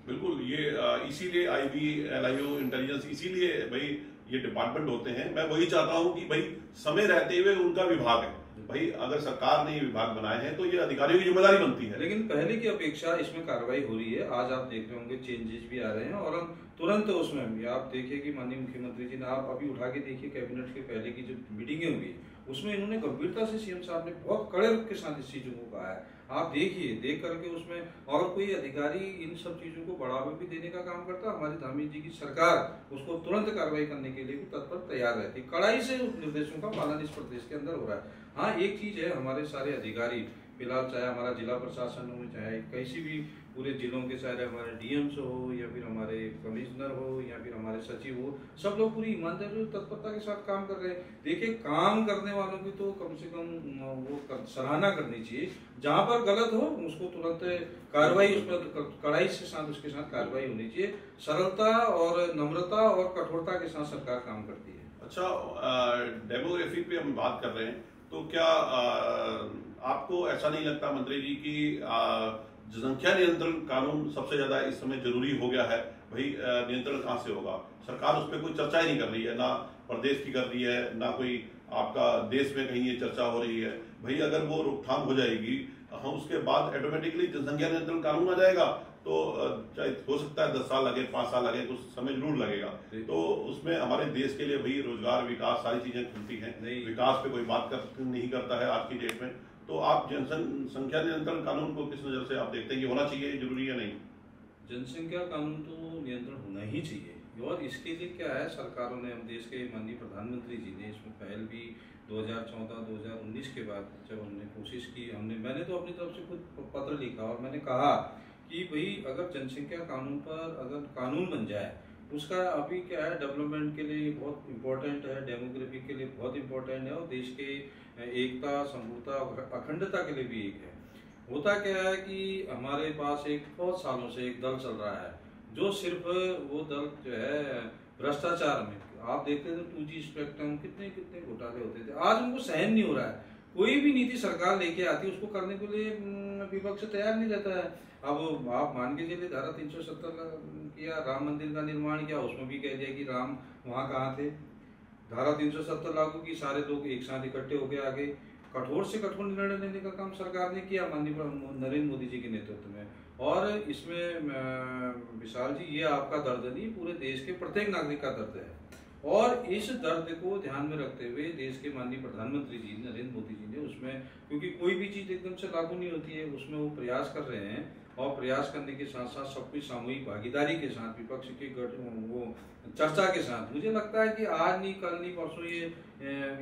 बिल्कुल, ये इसीलिए IB, LIU, इंटेलिजेंस, इसीलिए भाई ये डिपार्टमेंट होते हैं। मैं वही चाहता हूं कि भाई समय रहते हुए उनका विभाग है। भाई अगर सरकार ने ये विभाग बनाए हैं तो ये अधिकारियों की जिम्मेदारी बनती है। लेकिन पहले की अपेक्षा इसमें कार्रवाई हो रही है। आज आप देख रहे होंगे चेंजेस भी आ रहे हैं, और हम तुरंत उसमें भी आप देखिए कि माननीय मुख्यमंत्री जी ने, आप अभी उठा के देखिए कैबिनेट के पहले की जो मीटिंगें हुई उसमें इन्होंने गंभीरता से CM साहब ने बहुत कड़े रुख के साथ इस चीजों को कहा है। आप देखिए, देख करके उसमें, और कोई अधिकारी इन सब चीजों को बढ़ावा भी देने का काम करता है, हमारे धामी जी की सरकार उसको तुरंत कार्रवाई करने के लिए भी तत्पर तैयार रहती है। कड़ाई से उस निर्देशों का पालन इस प्रदेश के अंदर हो रहा है। हाँ, एक चीज है, हमारे सारे अधिकारी फिलहाल, चाहे हमारा जिला प्रशासन हो, चाहे किसी भी पूरे जिलों के, चाहे हमारे DMs हो या फिर हमारे कमिश्नर हो या फिर हमारे सचिव हो, सब लोग पूरी ईमानदारी और तत्परता के साथ काम कर रहे हैं। देखिए, काम करने वालों की तो कम से कम वो सराहना करनी चाहिए। जहां पर गलत हो उसको तुरंत कार्रवाई, उस पर कड़ाई से साथ उसके साथ कार्रवाई होनी चाहिए। सरलता और नम्रता और कठोरता के साथ सरकार काम करती है। अच्छा, डेमोग्राफी पे हम बात कर रहे हैं, तो क्या आपको ऐसा नहीं लगता मंत्री जी की जनसंख्या नियंत्रण कानून सबसे ज्यादा इस समय जरूरी हो गया है? भाई नियंत्रण कहां से होगा? सरकार उस पर कोई चर्चा ही नहीं कर रही है, ना प्रदेश की कर रही है, ना कोई आपका देश में कहीं ये चर्चा हो रही है। भाई अगर वो रोकथाम हो जाएगी, हम उसके बाद ऑटोमेटिकली जनसंख्या नियंत्रण कानून आ जाएगा, तो चाहे हो सकता है 10 साल लगे, 5 साल लगे, कुछ समय जरूर लगेगा। तो उसमें हमारे देश के लिए भाई रोजगार, विकास, सारी चीजें खुलती हैं। विकास पे कोई बात नहीं करता है आज की डेट में। तो आप जनसंख्या नियंत्रण कानून को किस नजर से आप देखते हैं कि होना चाहिए, जरूरी है नहीं? जनसंख्या कानून तो नियंत्रण होना ही चाहिए, और इसके लिए क्या है, सरकारों ने, हम देश के माननीय प्रधानमंत्री जी ने इसमें पहल भी 2014-2019 के बाद जब हमने कोशिश की, मैंने तो अपनी तरफ से खुद पत्र लिखा और मैंने कहा कि भाई अगर जनसंख्या कानून पर अगर कानून बन जाए, उसका अभी क्या है, डेवलपमेंट के लिए बहुत इम्पोर्टेंट है, डेमोग्राफी के लिए बहुत इम्पोर्टेंट है, और देश के एकता, संपूर्णता और अखंडता के लिए भी एक है। होता क्या है कि हमारे पास एक बहुत सालों से एक दल चल रहा है, जो सिर्फ वो दल जो है भ्रष्टाचार में, आप देखते थे 2G स्पेक्ट्रम कितने कितने घोटाले होते थे, आज उनको सहन नहीं हो रहा है। कोई भी नीति सरकार लेके आती है, उसको करने के लिए विपक्ष तैयार नहीं रहता है। अब आप मान के चलिए, धारा 370 किया, राम मंदिर का निर्माण किया, उसमें भी कह दिया कि राम वहाँ कहाँ थे। धारा 370 लागू की, सारे लोग एक साथ इकट्ठे होकर आ गए। कठोर से कठोर निर्णय लेने का काम सरकार ने किया माननीय नरेंद्र मोदी जी के नेतृत्व में। और इसमें विशाल जी, ये आपका दर्द नहीं, पूरे देश के प्रत्येक नागरिक का दर्द है। और इस दर्द को ध्यान में रखते हुए देश के माननीय प्रधानमंत्री जी नरेंद्र मोदी जी ने उसमें, क्योंकि कोई भी चीज एकदम से लागू नहीं होती है, उसमें वो प्रयास कर रहे हैं। और प्रयास करने के साथ साथ सबकी सामूहिक भागीदारी के साथ, विपक्ष के वो चर्चा के साथ, मुझे लगता है कि आज नहीं, कल नहीं, परसों ये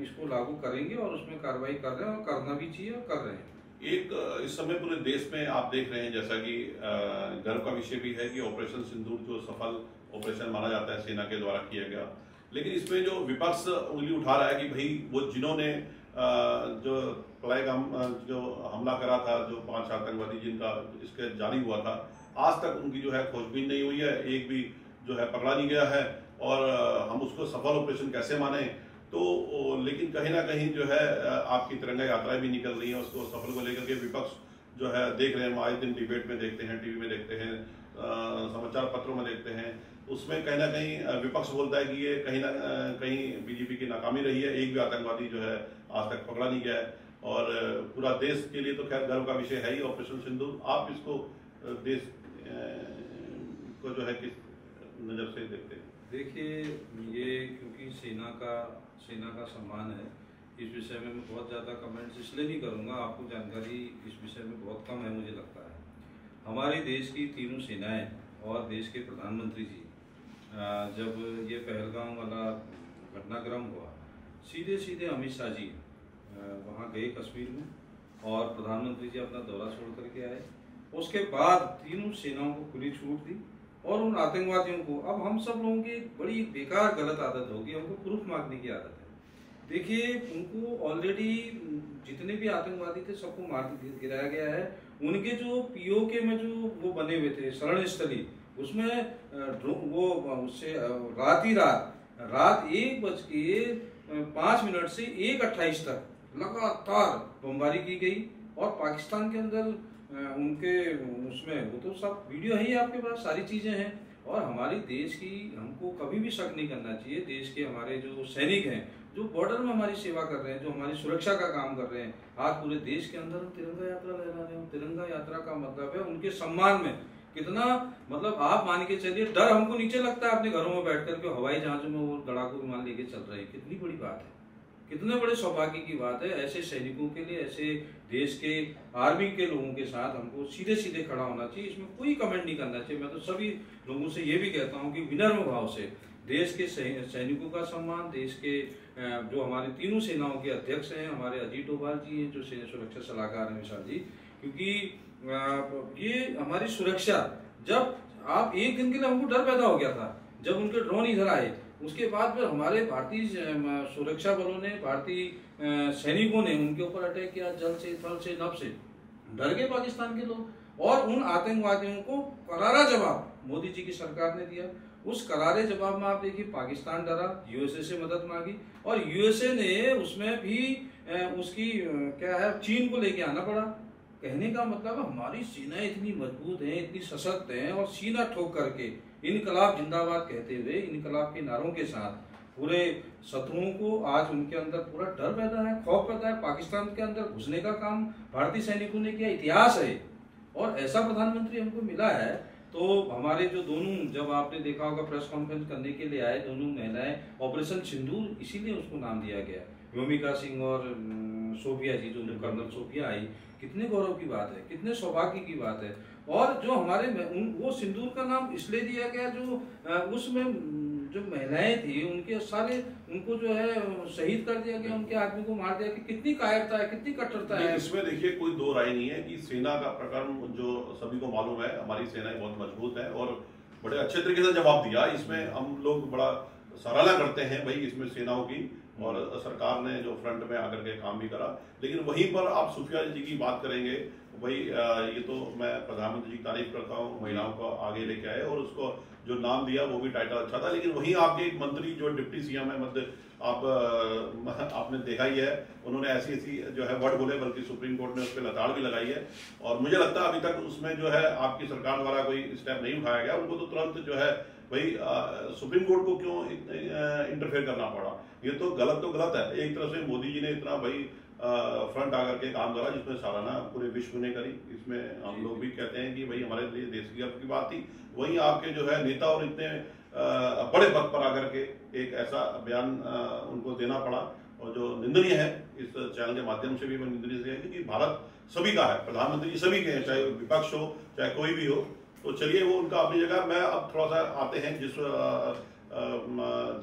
इसको लागू करेंगे और उसमें कार्रवाई कर रहे हैं, और करना भी चाहिए और कर रहे हैं। एक इस समय पूरे देश में आप देख रहे हैं, जैसा कि गर्व का विषय भी है कि ऑपरेशन सिंदूर जो सफल ऑपरेशन माना जाता है सेना के द्वारा किया गया, लेकिन इसमें जो विपक्ष उंगली उठा रहा है कि भाई वो जिन्होंने जो पहलगाम जो हमला करा था, जो 5 आतंकवादी जिनका इसके जारी हुआ था, आज तक उनकी जो है खोजबीन नहीं हुई है, एक भी जो है पकड़ा नहीं गया है, और हम उसको सफल ऑपरेशन कैसे माने। तो लेकिन कहीं ना कहीं जो है आपकी तिरंगा यात्राएं भी निकल रही हैं, उसको सफल को लेकर के विपक्ष जो है देख रहे हैं, आए दिन डिबेट में देखते हैं, टीवी में देखते हैं, समाचार पत्रों में देखते हैं, उसमें कहीं ना कहीं विपक्ष बोलता है कि ये कहीं ना कहीं बीजेपी की नाकामी रही है, एक भी आतंकवादी जो है आज तक पकड़ा नहीं गया है। और पूरा देश के लिए तो खैर गर्व का विषय है ही ऑपरेशन सिंदूर। आप इसको देश को जो है किस नजर से देखते हैं? देखिए, ये क्योंकि सेना का सम्मान है, इस विषय में मैं बहुत ज़्यादा कमेंट्स इसलिए नहीं करूँगा, आपको जानकारी इस विषय में बहुत कम है मुझे लगता है। हमारे देश की तीनों सेनाएं और देश के प्रधानमंत्री जी, जब ये पहलगाम वाला घटनाक्रम हुआ, सीधे सीधे अमित शाह जी वहाँ गए कश्मीर में, और प्रधानमंत्री जी अपना दौरा छोड़ करके आए। उसके बाद तीनों सेनाओं को खुली छूट दी, और उन आतंकवादियों को, अब हम सब लोगों की बड़ी बेकार गलत आदत होगी, हमको प्रूफ मांगने की आदत है। देखिए, उनको ऑलरेडी जितने भी आतंकवादी थे सबको मार गिराया गया है। उनके जो POK में जो वो बने हुए थे शरण स्थली, उसमें वो उससे रात 1:05 से 1:28 तक लगातार बमबारी की गई। और पाकिस्तान के अंदर उनके उसमें वो तो सब वीडियो है ही आपके पास, सारी चीजें हैं। और हमारी देश की, हमको कभी भी शक नहीं करना चाहिए, देश के हमारे जो सैनिक हैं, जो बॉर्डर में हमारी सेवा कर रहे हैं, जो हमारी सुरक्षा का काम कर रहे हैं, आज पूरे देश के अंदर हम तिरंगा यात्रा लहरा रहे हैं। तिरंगा यात्रा का मतलब है उनके सम्मान में कितना, मतलब आप मान के चलिए, डर हमको नीचे लगता है अपने घरों में बैठ कर के हवाई जहाजों में वो लड़ाकू विमान लेके चल रहे हैं। कितनी बड़ी बात है, कितने बड़े सौभाग्य की बात है। ऐसे सैनिकों के लिए, ऐसे देश के आर्मी के लोगों के साथ हमको सीधे सीधे खड़ा होना चाहिए, इसमें कोई कमेंट नहीं करना चाहिए। मैं तो सभी लोगों से ये भी कहता हूँ कि विनम्र भाव से देश के सैनिकों का सम्मान, देश के जो हमारे तीनों सेनाओं के अध्यक्ष हैं, हमारे अजीत डोभाल जी हैं, जो सेना सुरक्षा सलाहकार हैं विशाल जी, क्योंकि ये हमारी सुरक्षा, जब आप एक दिन के लिए हमको डर पैदा हो गया था जब उनके ड्रोन इधर आए, उसके बाद फिर हमारे भारतीय सुरक्षा बलों ने, भारतीय सैनिकों ने उनके ऊपर अटैक किया, जल से, थल से, नभ से। डर गए पाकिस्तान के लोग, और उन आतंकवादियों को करारा जवाब मोदी जी की सरकार ने दिया। उस करारे जवाब में आप देखिए, पाकिस्तान डरा, USA से मदद मांगी, और USA ने उसमें भी उसकी क्या है, चीन को लेके आना पड़ा। कहने का मतलब हमारी सेनाएं इतनी मजबूत हैं, इतनी सशक्त हैं, और सीना ठोक करके इनकलाब जिंदाबाद कहते हुए, इनकलाब के नारों के साथ पूरे शत्रुओं को, आज उनके अंदर पूरा डर पैदा है, खौफ पैदा है। पाकिस्तान के अंदर घुसने का काम भारतीय सैनिकों ने किया, इतिहास है। और ऐसा प्रधानमंत्री हमको मिला है। तो हमारे जो दोनों, जब आपने देखा होगा प्रेस कॉन्फ्रेंस करने के लिए आए दोनों महिलाएं, ऑपरेशन सिंदूर इसीलिए उसको नाम दिया गया। व्योमिका सिंह और सोफिया जी, जो कर्नल सोफिया आई, कितने गौरव की बात है, कितने सौभाग्य की बात है। और जो हमारे वो सिंदूर का नाम इसलिए दिया गया, जो उसमें जो महिलाएं थी उनके सारे उनको जो है शहीद कर दिया गया, उनके आदमी को मार दिया कि कितनी कायरता है, कितनी कट्टरता है। इसमें देखिए कोई दो राय नहीं है कि सेना का प्रकरण जो सभी को मालूम है, हमारी सेनाएं बहुत मजबूत है और बड़े अच्छे तरीके से जवाब दिया। इसमें हम लोग बड़ा सराहना करते हैं भाई इसमें सेनाओं की, और सरकार ने जो फ्रंट में आकर के काम भी करा। लेकिन वहीं पर आप सुफिया जी की बात करेंगे भाई, ये तो मैं प्रधानमंत्री जी की तारीफ करता हूँ, महिलाओं को आगे लेके आए और उसको जो नाम दिया वो भी टाइटल अच्छा था। लेकिन वहीं आपके एक मंत्री जो डिप्टी सीएम है मध्य, आपने देखा ही है, उन्होंने ऐसी ऐसी जो है वर्ड बोले, बल्कि सुप्रीम कोर्ट ने उस पर लताड़ भी लगाई है। और मुझे लगता है अभी तक उसमें जो है आपकी सरकार द्वारा कोई स्टेप नहीं उठाया गया। उनको तो तुरंत जो है भाई सुप्रीम कोर्ट को क्यों इंटरफेयर करना पड़ा, ये तो गलत है। एक तरफ से मोदी जी ने इतना भाई फ्रंट आकर के काम करा जिसमें सराहना पूरे विश्व ने करी। इसमें हम लोग भी कहते हैं कि भाई हमारे लिए देश की गर्व की बात थी। वहीं आपके जो है नेता और इतने बड़े पद पर आकर के एक ऐसा बयान उनको देना पड़ा, और जो निंदनीय है, इस चैनल के माध्यम से भी मैं निंदनीय से, क्योंकि भारत सभी का है, प्रधानमंत्री जी सभी के हैं, चाहे विपक्ष हो चाहे कोई भी हो। तो चलिए वो उनका अपनी जगह। मैं अब थोड़ा सा आते हैं जिस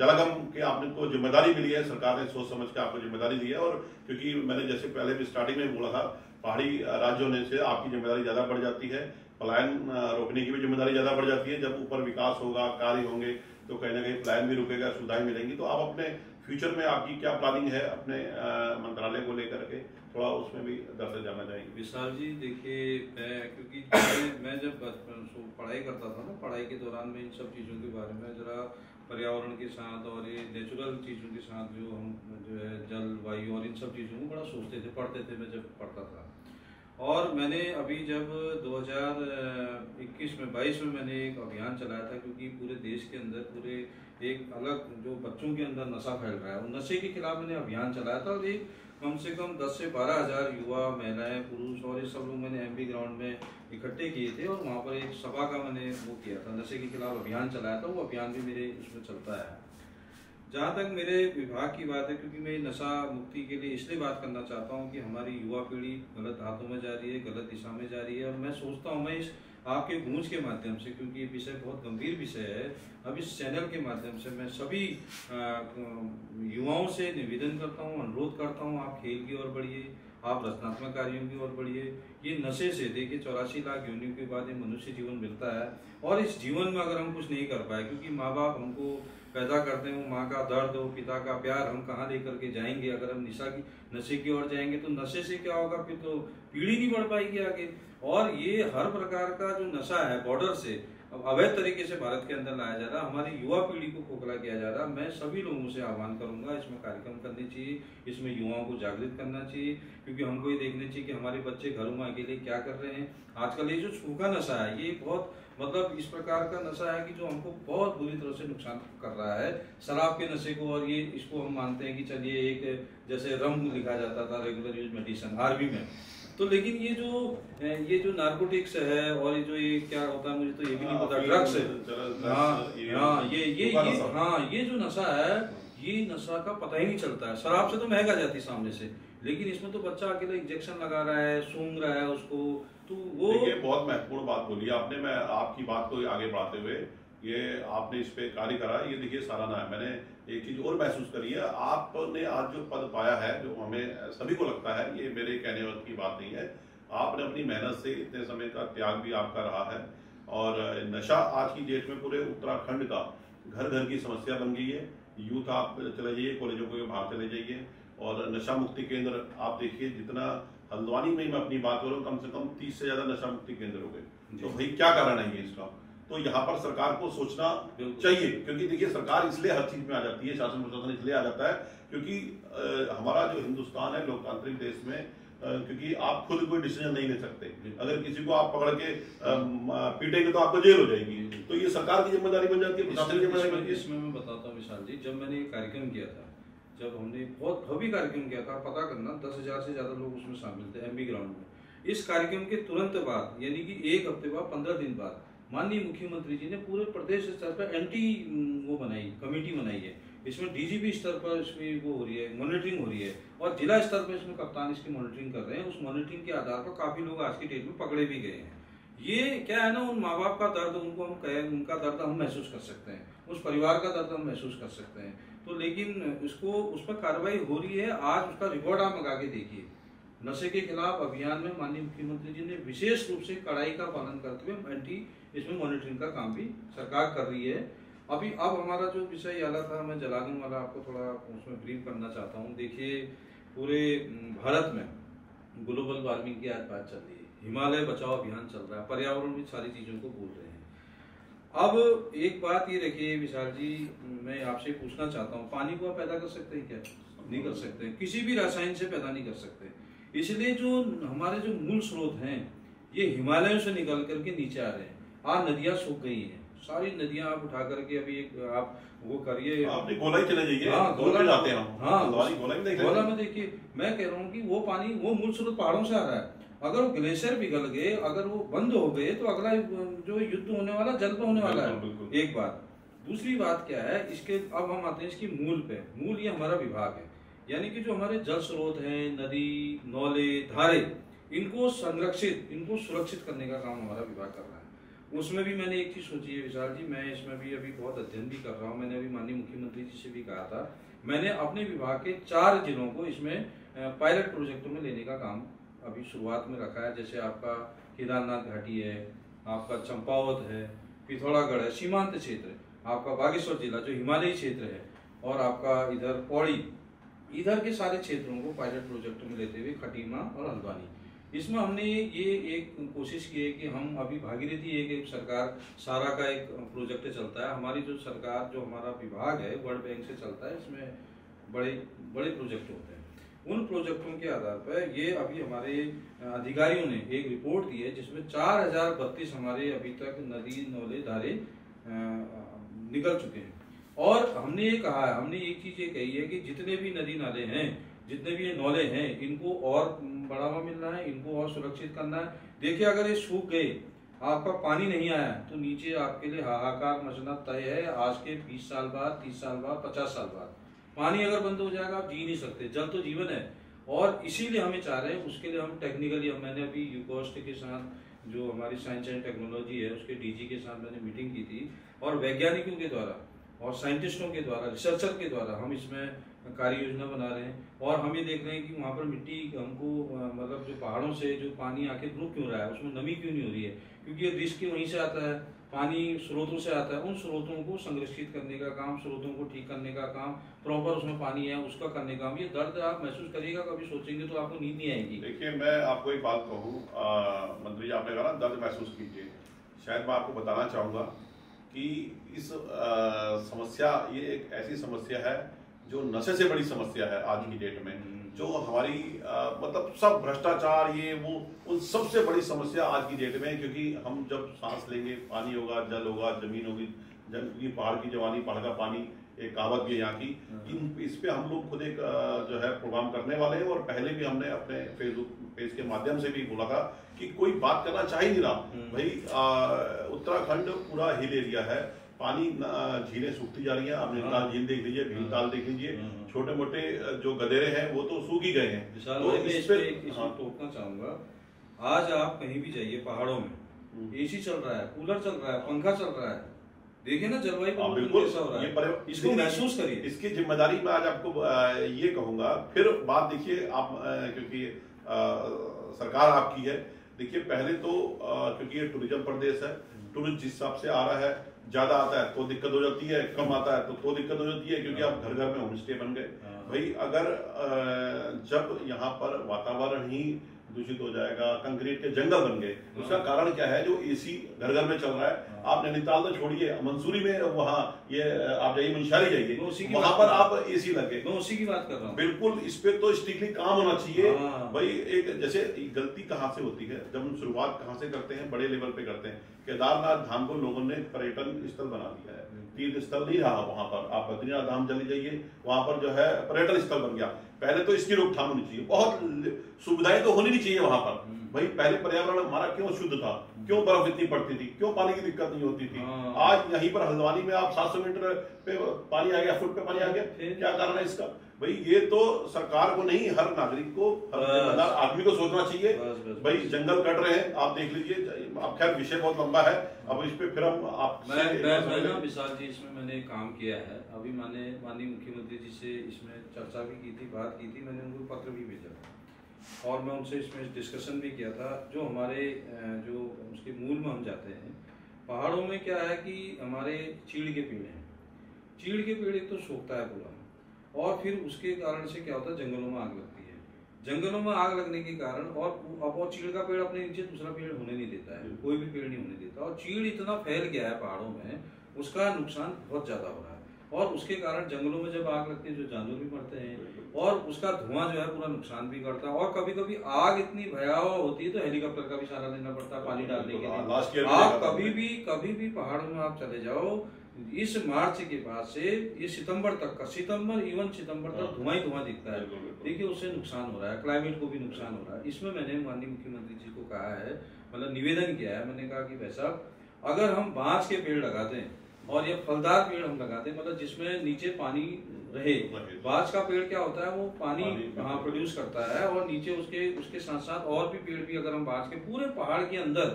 जलागम के आपने को जिम्मेदारी मिली है, सरकार ने सोच समझ के आपको जिम्मेदारी दी है। और क्योंकि मैंने जैसे पहले भी स्टार्टिंग में बोला था, पहाड़ी राज्यों ने से आपकी जिम्मेदारी ज्यादा बढ़ जाती है, पलायन रोकने की भी जिम्मेदारी ज्यादा बढ़ जाती है। जब ऊपर विकास होगा, कार्य होंगे, तो कहीं ना कहीं पलायन भी रुकेगा, सुविधाएं मिलेंगी। तो आप अपने फ्यूचर में आपकी क्या प्लानिंग है अपने मंत्रालय को लेकर के, थोड़ा उसमें भी दरअसल जानना चाहेंगे। विशाल जी देखिए, क्योंकि मैं जब बचपन से पढ़ाई करता था ना, पढ़ाई के दौरान में इन सब चीज़ों के बारे में जरा पर्यावरण के साथ और ये नेचुरल चीज़ों के साथ जो हम जो है जल वायु और इन सब चीज़ों को बड़ा सोचते थे, पढ़ते थे मैं जब पढ़ता था। और मैंने अभी जब 2021 में 22 में मैंने एक अभियान चलाया था, क्योंकि पूरे देश के अंदर पूरे एक अलग जो बच्चों के अंदर नशा फैल रहा है, उन नशे के खिलाफ मैंने अभियान चलाया था। और एक कम से कम 10 से 12 हज़ार युवा, महिलाएं, पुरुष और ये सब लोग मैंने एमपी ग्राउंड में इकट्ठे किए थे, और वहाँ पर एक सभा का मैंने वो किया था, नशे के खिलाफ अभियान चलाया था। वो अभियान भी मेरे उसमें चलता है। जहाँ तक मेरे विभाग की बात है, क्योंकि मैं नशा मुक्ति के लिए इसलिए बात करना चाहता हूँ कि हमारी युवा पीढ़ी गलत हाथों में जा रही है, गलत दिशा में जा रही है। और मैं सोचता हूँ मैं इस आपके गूंज के माध्यम से, क्योंकि ये विषय बहुत गंभीर विषय है, अब इस चैनल के माध्यम से मैं सभी युवाओं से निवेदन करता हूँ, अनुरोध करता हूँ, आप खेल की ओर बढ़िए, आप रचनात्मक कार्यों की ओर बढ़िए। ये नशे से देखिए 84 लाख योनियों के बाद ये मनुष्य जीवन मिलता है, और इस जीवन में अगर हम कुछ नहीं कर पाए, क्योंकि माँ बाप हमको पैदा करते हैं, वो माँ का दर्द, वो पिता का प्यार हम कहाँ लेकर के जाएंगे। अगर हम नशे की ओर जाएंगे तो नशे से क्या होगा, फिर तो पीढ़ी नहीं बढ़ पाएगी आगे। और ये हर प्रकार का जो नशा है बॉर्डर से अवैध तरीके से भारत के अंदर लाया जा रहा है, हमारी युवा पीढ़ी को खोखला किया जा रहा है। मैं सभी लोगों से आह्वान करूंगा, इसमें कार्यक्रम करने चाहिए, इसमें युवाओं को जागृत करना चाहिए, क्योंकि हमको ये देखना चाहिए कि हमारे बच्चे घरों में अकेले क्या कर रहे हैं। आजकल ये जो सूखा नशा है, ये बहुत मतलब इस प्रकार का नशा है कि जो हमको बहुत बुरी तरह से नुकसान कर रहा है, शराब के नशे को। और ये इसको हम मानते हैं कि चलिए एक जैसे रम लिखा जाता था रेगुलर यूज मेडिसिन आर्मी में, तो लेकिन ये जो नार्कोटिक्स है और ये क्या होता है मुझे तो ये भी नहीं पता, ड्रग्स है, ये जो नशा है, ये नशा का पता ही नहीं चलता है। शराब से तो महंग आ जाती सामने से, लेकिन इसमें तो बच्चा अकेला इंजेक्शन लगा रहा है, सूंघ रहा है उसको, तो वो देखिए बहुत महत्वपूर्ण बात बोली आपने। मैं आपकी बात को आगे बढ़ाते हुए, ये आपने इस पे कार्य करा, ये देखिए सराहना है। मैंने एक चीज और महसूस करी है, आपने आज जो पद पाया है, जो हमें सभी को लगता है, ये मेरे कहने की बात नहीं है, आपने अपनी मेहनत से इतने समय का त्याग भी आपका रहा है। और नशा आज की डेट में पूरे उत्तराखंड का घर घर की समस्या बन गई है। यूथ आप चले जाइए, कॉलेजों के बाहर चले जाइए, और नशा मुक्ति केंद्र आप देखिए, जितना हल्द्वानी में मैं अपनी बात करूं, कम से कम 30 से ज्यादा नशा मुक्ति केंद्र हो गए। तो भाई क्या कारण है ये इसका? तो यहाँ पर सरकार को सोचना चाहिए, क्योंकि देखिए सरकार इसलिए हर चीज में आ जाती है, शासन प्रशासन इसलिए आ जाता है क्योंकि हमारा जो हिंदुस्तान है लोकतांत्रिक देश में, क्योंकि आप खुद कोई डिसीजन नहीं ले सकते। अगर किसी को आप पकड़ के पीटेंगे तो आपको जेल हो जाएगी, तो ये सरकार की जिम्मेदारी बन जाती है, प्रशासन की जिम्मेदारी बनती है। इसमें मैं बताता हूँ विशाल जी, जब मैंने कार्यक्रम किया था, जब हमने बहुत भव्य कार्यक्रम किया था, पता करना 10,000 से ज्यादा लोग उसमें शामिल थे एमबी ग्राउंड में। इस कार्यक्रम के तुरंत बाद, यानी कि एक हफ्ते बाद, 15 दिन बाद, माननीय मुख्यमंत्री जी ने पूरे प्रदेश स्तर पर वो बनाई, कमेटी बनाई है। इसमें डीजीपी स्तर पर इसमें वो हो रही है, मॉनिटरिंग हो रही है, और जिला स्तर पर इसमें कप्तान इसकी मॉनिटरिंग कर रहे हैं। उस मॉनिटरिंग के आधार पर काफी लोग आज की डेट में पकड़े भी गए हैं। ये क्या है ना, उन माँ बाप का दर्द, उनको हम कहें, उनका दर्द हम महसूस कर सकते हैं। उस परिवार का दर्द हम महसूस कर सकते हैं। तो लेकिन उसको उस पर कार्रवाई हो रही है। आज उसका रिकॉर्ड आप मंगा के देखिए। नशे के खिलाफ अभियान में माननीय मुख्यमंत्री जी ने विशेष रूप से कड़ाई का पालन करते हुए इसमें मॉनिटरिंग का काम भी सरकार कर रही है। अब हमारा जो विषय वाला था, मैं जलावन वाला आपको थोड़ा उसमें ब्रीफ करना चाहता हूँ। देखिए, पूरे भारत में ग्लोबल वार्मिंग की आज बात चल रही है, हिमालय बचाओ अभियान चल रहा है, पर्यावरण भी सारी चीजों को बोल रहे हैं। अब एक बात ये रखिए विशाल जी, मैं आपसे पूछना चाहता हूँ, पानी को आप पैदा कर सकते हैं क्या? नहीं कर सकते। किसी भी रसायन से पैदा नहीं कर सकते। इसलिए जो हमारे जो मूल स्रोत हैं ये हिमालयों से निकल करके नीचे आ रहे हैं। आज नदियां सूख गई हैं, सारी नदियां आप उठा करके अभी एक आप वो करिए, आपने गोलाई चले जाइए। हाँ, गोला जाते हैं हम। हाँ, गोला में देखिए, मैं कह रहा हूँ कि वो पानी, वो मूल स्रोत पहाड़ों से आ रहा है। अगर वो ग्लेशियर पिघल गए, अगर वो बंद हो गए, तो अगला जो युद्ध होने वाला जल पे होने वाला है। एक बात। दूसरी बात क्या है इसके, अब हम आते हैं इसकी मूल पे। मूल ये हमारा विभाग है, यानी कि जो हमारे जल स्रोत हैं, नदी, नौले, धारे, इनको संरक्षित, इनको सुरक्षित करने का काम हमारा विभाग कर रहा है। उसमें भी मैंने एक चीज सोची है विशाल जी, मैं इसमें भी अभी बहुत अध्ययन भी कर रहा हूँ। मैंने अभी माननीय मुख्यमंत्री जी से भी कहा था, मैंने अपने विभाग के 4 जिलों को इसमें पायलट प्रोजेक्टों में लेने का काम अभी शुरुआत में रखा है। जैसे आपका केदारनाथ घाटी है, आपका चंपावत है, पिथौरागढ़ है, सीमांत क्षेत्र, आपका बागेश्वर जिला जो हिमालयी क्षेत्र है, और आपका इधर पौड़ी, इधर के सारे क्षेत्रों को पायलट प्रोजेक्ट में लेते हुए खटीमा और हल्द्वानी, इसमें हमने ये एक कोशिश की है कि हम अभी भागीरथी एक सरकार सारा का एक प्रोजेक्ट चलता है। हमारी जो सरकार, जो हमारा विभाग है वर्ल्ड बैंक से चलता है, इसमें बड़े बड़े प्रोजेक्ट होते हैं। उन प्रोजेक्टों के आधार पर ये अभी हमारे अधिकारियों ने एक रिपोर्ट दी है जिसमें 4032 हमारे अभी तक नदी, नौले, धारे निकल चुके हैं। और हमने ये कहा है, हमने एक चीज ये कही है कि जितने भी नदी नाले हैं, जितने भी ये नौले हैं, इनको और बढ़ावा मिलना है, इनको और सुरक्षित करना है। देखिए, अगर ये सूख गए, आपका पानी नहीं आया, तो नीचे आपके लिए हाहाकार मचना तय है। आज के 20 साल बाद, 30 साल बाद, 50 साल बाद पानी अगर बंद हो जाएगा, आप जी नहीं सकते। जल तो जीवन है, और इसीलिए हमें चाह रहे हैं, उसके लिए हम टेक्निकली, मैंने अभी यूकोस्ट के साथ, जो हमारी साइंस एंड टेक्नोलॉजी है, उसके डीजी के साथ मैंने मीटिंग की थी, और वैज्ञानिकों के द्वारा और साइंटिस्टों के द्वारा, रिसर्चर के द्वारा हम इसमें कार्य योजना बना रहे हैं। और हम ये देख रहे हैं कि वहाँ पर मिट्टी हमको, मतलब जो पहाड़ों से जो पानी आके रुक क्यों रहा है, उसमें नमी क्यों नहीं हो रही है, क्योंकि ये रिस्क वहीं से आता है, पानी स्रोतों से आता है। उन स्रोतों को संरक्षित करने का काम, स्रोतों को ठीक करने का काम, प्रॉपर उसमें पानी है उसका करने का काम। ये दर्द आप महसूस करिएगा, कभी सोचेंगे तो आपको नींद नहीं आएगी। देखिए, मैं आपको एक बात कहूँ, मंत्री जी, आपने कहा ना दर्द महसूस कीजिए, शायद मैं आपको बताना चाहूँगा कि इस समस्या, ये एक ऐसी समस्या है जो नशे से बड़ी समस्या है आज की डेट में, जो हमारी मतलब सब भ्रष्टाचार, ये वो, उन सबसे बड़ी समस्या आज की डेट में। क्योंकि हम जब सांस लेंगे, पानी होगा, जल होगा, जमीन होगी, क्योंकि पहाड़ की जवानी, पहाड़ का पानी, एक कहावत भी है यहाँ की। इस पे हम लोग खुद एक जो है प्रोग्राम करने वाले हैं, और पहले भी हमने अपने फेसबुक पेज के माध्यम से भी बोला था कि कोई बात करना चाह ही नहीं रहा भाई। उत्तराखंड पूरा हिल एरिया है, पानी, झीलें सूखती जा रही हैं। आप नैनीताल झील देख लीजिए, भीमताल देख लीजिए, छोटे मोटे जो गदेरे हैं वो तो सूख ही गए हैं। तो इस पे टोकना चाहूंगा, आज आप कहीं भी जाइए पहाड़ों में, एसी चल रहा है, कूलर चल रहा है, पंखा चल रहा है, देखिए ना जलवायु बिल्कुल कैसा हो रहा है, इसको महसूस करिए। इसकी जिम्मेदारी मैं आज आपको ये कहूंगा। फिर बात देखिए आप, क्योंकि सरकार आपकी है, देखिए पहले तो क्योंकि ये टूरिज्म प्रदेश है, टूरिस्ट जिस हिसाब से आ रहा है, ज्यादा आता है तो दिक्कत हो जाती है, कम आता है तो दिक्कत हो जाती है, क्योंकि आप घर घर में होम स्टे बन गए भाई। अगर जब यहाँ पर वातावरण ही दूषित हो जाएगा, कंक्रीट के जंगल बन गए, उसका कारण क्या है? जो एसी घर घर में चल रहा है। आप नैनीताल तो छोड़िए, मंसूरी में वहाँ ये आप जाइए, मंशारी जाइए, वहां पर आप एसी लगे, मैं उसी की बात कर रहा हूँ। बिल्कुल, इस पे तो स्ट्रिक्टली काम होना चाहिए भाई। एक जैसे गलती कहाँ से होती है, जब हम शुरुआत कहाँ से करते हैं, बड़े लेवल पे करते हैं। केदारनाथ धाम को लोगों ने पर्यटन स्थल बना दिया है, तीर्थ स्थल नहीं रहा वहां पर। आप बद्रीनाथ धाम चले जाइए, वहां पर जो है पर्यटन स्थल बन गया। पहले तो इसकी रोकथाम होनी चाहिए, बहुत सुविधाएं तो होनी नहीं चाहिए वहां पर भाई। पहले पर्यावरण हमारा क्यों शुद्ध था, क्यों बर्फ इतनी पड़ती थी, क्यों पानी की दिक्कत नहीं होती थी। आज यहीं पर हल्द्वानी में आप 700 मीटर पे पानी आ गया, फुट पे पानी आ गया, क्या कारण है इसका? भाई ये तो सरकार को नहीं, हर नागरिक को, हर जिम्मेदार आदमी को सोचना चाहिए। भाई जंगल कट रहे हैं, आप देख लीजिए। अब खैर विषय बहुत लंबा है, अब इस पे फिर हम मैं ना विशाल जी इसमें मैंने काम किया है। अभी मैंने माननीय मुख्यमंत्री जी से इसमें चर्चा भी की थी, बात की थी, मैंने उनको पत्र भी भेजा और मैं उनसे इसमें डिस्कशन भी किया था। जो हमारे जो उसके मूल में हम जाते हैं, पहाड़ों में क्या है कि हमारे चीड़ के पेड़ हैं। चीड़ के पेड़ एक तो सूखता है पूरा, और फिर उसके कारण से क्या होता है, जंगलों में आग लगती है। जंगलों में आग लगने के कारण और चीड़ का पेड़ अपने नीचे दूसरा पेड़ होने नहीं देता है, कोई भी पेड़ नहीं होने देता। और चीड़ इतना फैल गया है पहाड़ों में, उसका नुकसान बहुत ज्यादा हो रहा है। और उसके कारण जंगलों में जब आग लगती है, जो जानवर भी मरते हैं, और उसका धुआं जो है पूरा नुकसान भी करता है। और कभी कभी आग इतनी भयावह होती है तो हेलीकॉप्टर का भी सहारा लेना पड़ता है पानी डालने के लिए। आप कभी भी पहाड़ों में आप चले जाओ, इस मार्च के बाद से ये सितंबर तक का, सितंबर तक धुआं ही धुआं दिखता है। देखिए उससे नुकसान हो रहा है, क्लाइमेट को भी नुकसान हो रहा है। इसमें मैंने माननीय मुख्यमंत्री जी को कहा है, मतलब निवेदन किया है, मैंने कहा कि भाई साहब अगर हम बांस के पेड़ लगाते हैं और ये फलदार पेड़ हम लगाते हैं, मतलब जिसमें नीचे पानी रहे। बांस का पेड़ क्या होता है, वो पानी प्रोड्यूस करता है, और नीचे उसके साथ साथ और भी पेड़ भी, अगर हम बांस के पूरे पहाड़ के अंदर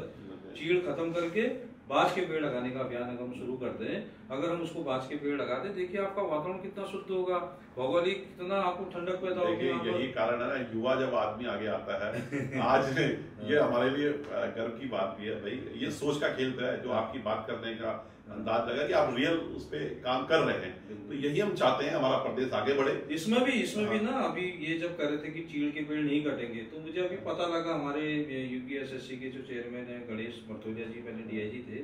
चीड़ खत्म करके बांस के पेड़ लगाने का अभियान अगर हम शुरू कर दें, अगर हम उसको बांस के पेड़ लगा दें, देखिए आपका वातावरण कितना शुद्ध होगा, भौगोलिक कितना आपको ठंडक पैदा होगी। यही कारण है ना, युवा जब आदमी आगे आता है आज ये हमारे लिए गर्व की बात भी है। भाई ये सोच का खेल है, जो आपकी बात करने का अंदाज लगा कि आप रियल उस पे काम कर रहे हैं। तो यही हम चाहते हैं, हमारा प्रदेश आगे बढ़े। इसमें भी ना, अभी ये जब कर रहे थे कि चीड़ के पेड़ नहीं कटेंगे, तो मुझे अभी पता लगा हमारे यूपीएसएससी के जो चेयरमैन है गणेश मर्थोलिया जी, पहले डीआईजी थे,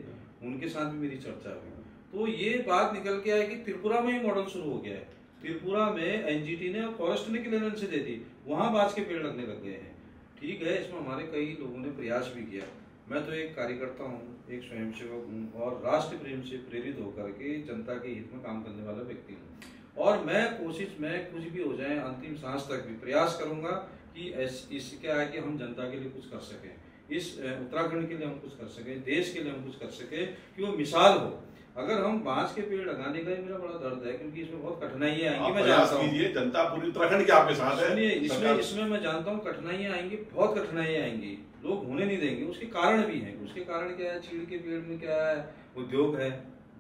उनके साथ भी मेरी चर्चा हुई। तो ये बात निकल के आई कि त्रिपुरा में ही मॉडल शुरू हो गया है। त्रिपुरा में एनजीटी ने और फॉरेस्ट ने क्लियरेंस दे दी, वहां बांस के पेड़ लगने लग गए हैं। ठीक है, इसमें हमारे कई लोगों ने प्रयास भी किया। मैं तो एक कार्यकर्ता हूँ, एक स्वयंसेवक हूँ, और राष्ट्र प्रेम से प्रेरित होकर के जनता के हित में काम करने वाला व्यक्ति हूँ। और मैं कोशिश में कुछ भी हो जाए, अंतिम सांस तक भी प्रयास करूंगा कि इस क्या है कि हम जनता के लिए कुछ कर सकें, इस उत्तराखंड के लिए हम कुछ कर सकें, देश के लिए हम कुछ कर सकें, कि वो मिसाल हो। अगर हम बांस के पेड़ लगाने का ही मेरा बड़ा दर्द है, क्योंकि इसमें बहुत कठिनाइयां आएंगी। मैं जानता हूँ जनता पूरी उत्तराखंड के आपके साथ है। इसमें मैं जानता हूँ कठिनाइयां आएंगी, बहुत कठिनाइयां आएंगी, लोग होने नहीं देंगे। उसके कारण भी हैं। उसके कारण क्या है, चीड़ के पेड़ में क्या है, उद्योग है,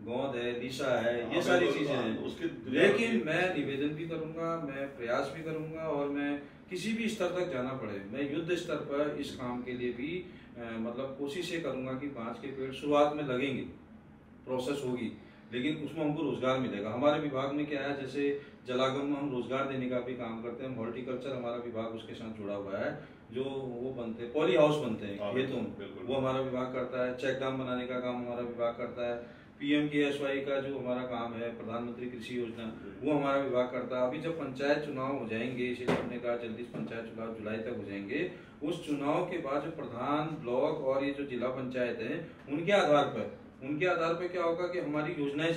गोंद है, लीसा है, ये सारी चीजें हैं। लेकिन मैं निवेदन भी करूंगा, मैं प्रयास भी करूंगा, और मैं किसी भी स्तर तक जाना पड़े, मैं युद्ध स्तर पर इस काम के लिए भी मतलब कोशिश ये करूंगा कि बांस के पेड़ शुरुआत में लगेंगे, प्रोसेस होगी, लेकिन उसमें हमको रोजगार मिलेगा। हमारे विभाग में क्या है, जैसे जलागम में हम रोजगार देने का भी काम करते हैं, हॉर्टिकल्चर हमारा विभाग उसके साथ जुड़ा हुआ है। जो वो बनते हैं, पॉली हाउस बनते हैं खेतों में, वो हमारा विभाग करता है। चेक डैम बनाने का काम हमारा विभाग करता है। PMKSY का जो हमारा काम है, प्रधानमंत्री कृषि योजना, वो हमारा विभाग करता है। अभी जब पंचायत चुनाव हो जाएंगे, इसीलिए हमने कहा जल्दी पंचायत चुनाव जुलाई तक हो जाएंगे, उस चुनाव के बाद जो प्रधान, ब्लॉक और ये जो जिला पंचायत है, उनके आधार पर क्या होगा कि हमारी योजनाएं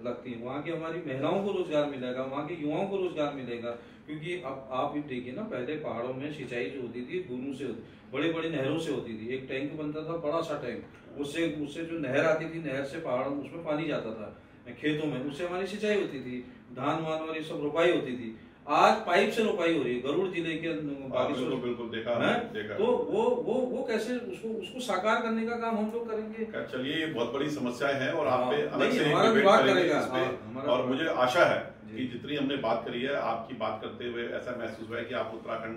लगती हैं। वहाँ की हमारी महिलाओं को रोजगार मिलेगा, वहाँ के युवाओं को रोजगार मिलेगा। क्योंकि अब आप भी देखिए ना, पहले पहाड़ों में सिंचाई जो होती थी बूंदों से, बड़ी बड़ी नहरों से होती थी। एक टैंक बनता था, बड़ा सा टैंक, उससे जो नहर आती थी, नहर से पहाड़ों में उसमें पानी जाता था खेतों में, उससे हमारी सिंचाई होती थी, धान वान और ये सब रोपाई होती थी। आज पाइप से रोपाई हो रही है गरुड़ जिले के बिल्कुल देखा है। तो वो कैसे उसको साकार करने का काम हम लोग करेंगे। चलिए, ये बहुत बड़ी समस्या है, और आप पे अलग से हमारा विभाग करेगा इस पे। और मुझे आशा है कि जितनी हमने बात करी है, आपकी बात करते हुए ऐसा महसूस हुआ है कि आप उत्तराखंड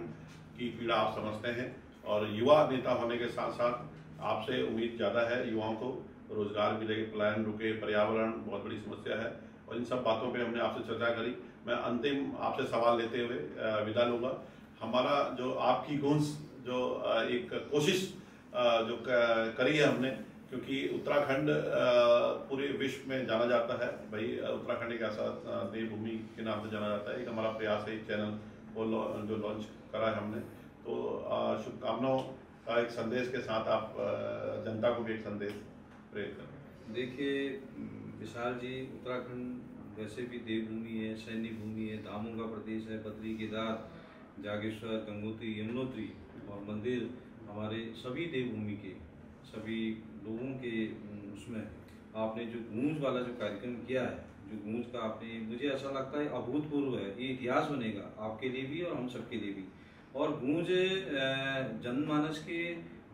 की पीड़ा आप समझते हैं, और युवा नेता होने के साथ साथ आपसे उम्मीद ज्यादा है। युवाओं को रोजगार मिले, पलायन रुके, पर्यावरण बहुत बड़ी समस्या है, और इन सब बातों पे हमने आपसे चर्चा करी। मैं अंतिम आपसे सवाल लेते हुए विदा लूंगा। हमारा जो आपकी गूंज, जो एक कोशिश जो करी है हमने, क्योंकि उत्तराखंड पूरे विश्व में जाना जाता है। भाई उत्तराखंड एक ऐसा देवभूमि के नाम से जाना जाता है। एक हमारा प्रयास है, एक चैनल वो जो लॉन्च करा है हमने, तो शुभकामनाओं का एक संदेश के साथ आप जनता को भी एक संदेश प्रेरित करें। देखिए विशाल जी, उत्तराखंड वैसे भी देवभूमि है, सैन्य भूमि है, धामों का प्रदेश है। बद्री, केदार, जागेश्वर, गंगोत्री, यमुनोत्री और मंदिर हमारे सभी देवभूमि के सभी लोगों के उसमें आपने जो गूंज वाला जो कार्यक्रम किया है, जो गूंज का आपने, मुझे ऐसा लगता है अभूतपूर्व है। ये इतिहास बनेगा आपके लिए भी और हम सबके लिए भी। और गूंज जनमानस के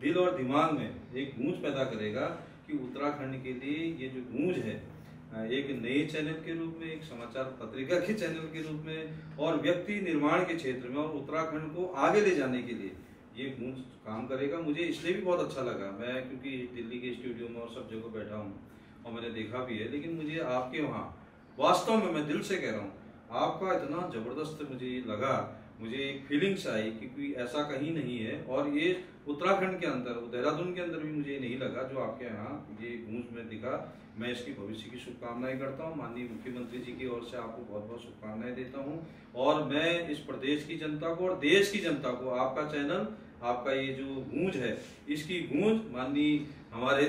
दिल और दिमाग में एक गूंज पैदा करेगा कि उत्तराखंड के लिए ये जो गूंज है, एक नए चैनल के रूप में, एक समाचार पत्रिका के चैनल के रूप में और व्यक्ति निर्माण के क्षेत्र में और उत्तराखंड को आगे ले जाने के लिए ये गूंज काम करेगा। मुझे इसलिए भी बहुत अच्छा लगा, मैं क्योंकि दिल्ली के स्टूडियो में और सब जगह बैठा हूँ और मैंने देखा भी है, लेकिन मुझे आपके वहाँ वास्तव में, मैं दिल से कह रहा हूँ, आपका इतना ज़बरदस्त मुझे लगा, मुझे एक फीलिंग्स आई कि कोई ऐसा कहीं नहीं है। और ये उत्तराखंड के अंदर, देहरादून के अंदर भी मुझे नहीं लगा जो आपके यहाँ ये गूंज में दिखा। मैं इसकी भविष्य की शुभकामनाएं करता हूँ। माननीय मुख्यमंत्री जी की ओर से आपको बहुत बहुत शुभकामनाएं देता हूँ। और मैं इस प्रदेश की जनता को और देश की जनता को, आपका चैनल, आपका ये जो गूंज है, इसकी गूंज माननीय हमारे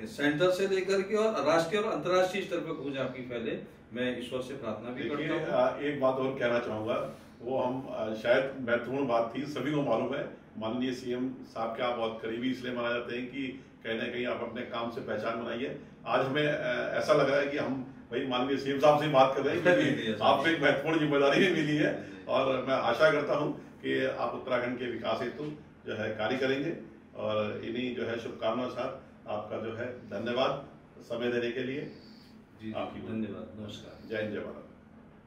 सेंटर से लेकर के और राष्ट्रीय और अंतर्राष्ट्रीय स्तर पर गूंज आपकी फैले, मैं ईश्वर से प्रार्थना भी करता हूँ। एक बात और कहना चाहूंगा, वो हम शायद महत्वपूर्ण बात थी, सभी को मालूम है, माननीय सीएम साहब के आप बहुत करीबी इसलिए माना जाते हैं कि कहीं ना कहीं आप अपने काम से पहचान बनाई है। आज हमें ऐसा लग रहा है कि हम भाई माननीय सीएम साहब से बात कर रहे हैं क्योंकि आपको एक महत्वपूर्ण जिम्मेदारी भी मिली है। और मैं आशा करता हूँ कि आप उत्तराखंड के विकास हेतु जो है कार्य करेंगे। और इन्हीं जो है शुभकामनाओं के साथ आपका जो है धन्यवाद समय देने के लिए। जी, आपकी धन्यवाद। नमस्कार। जय हिंद, जय भारत।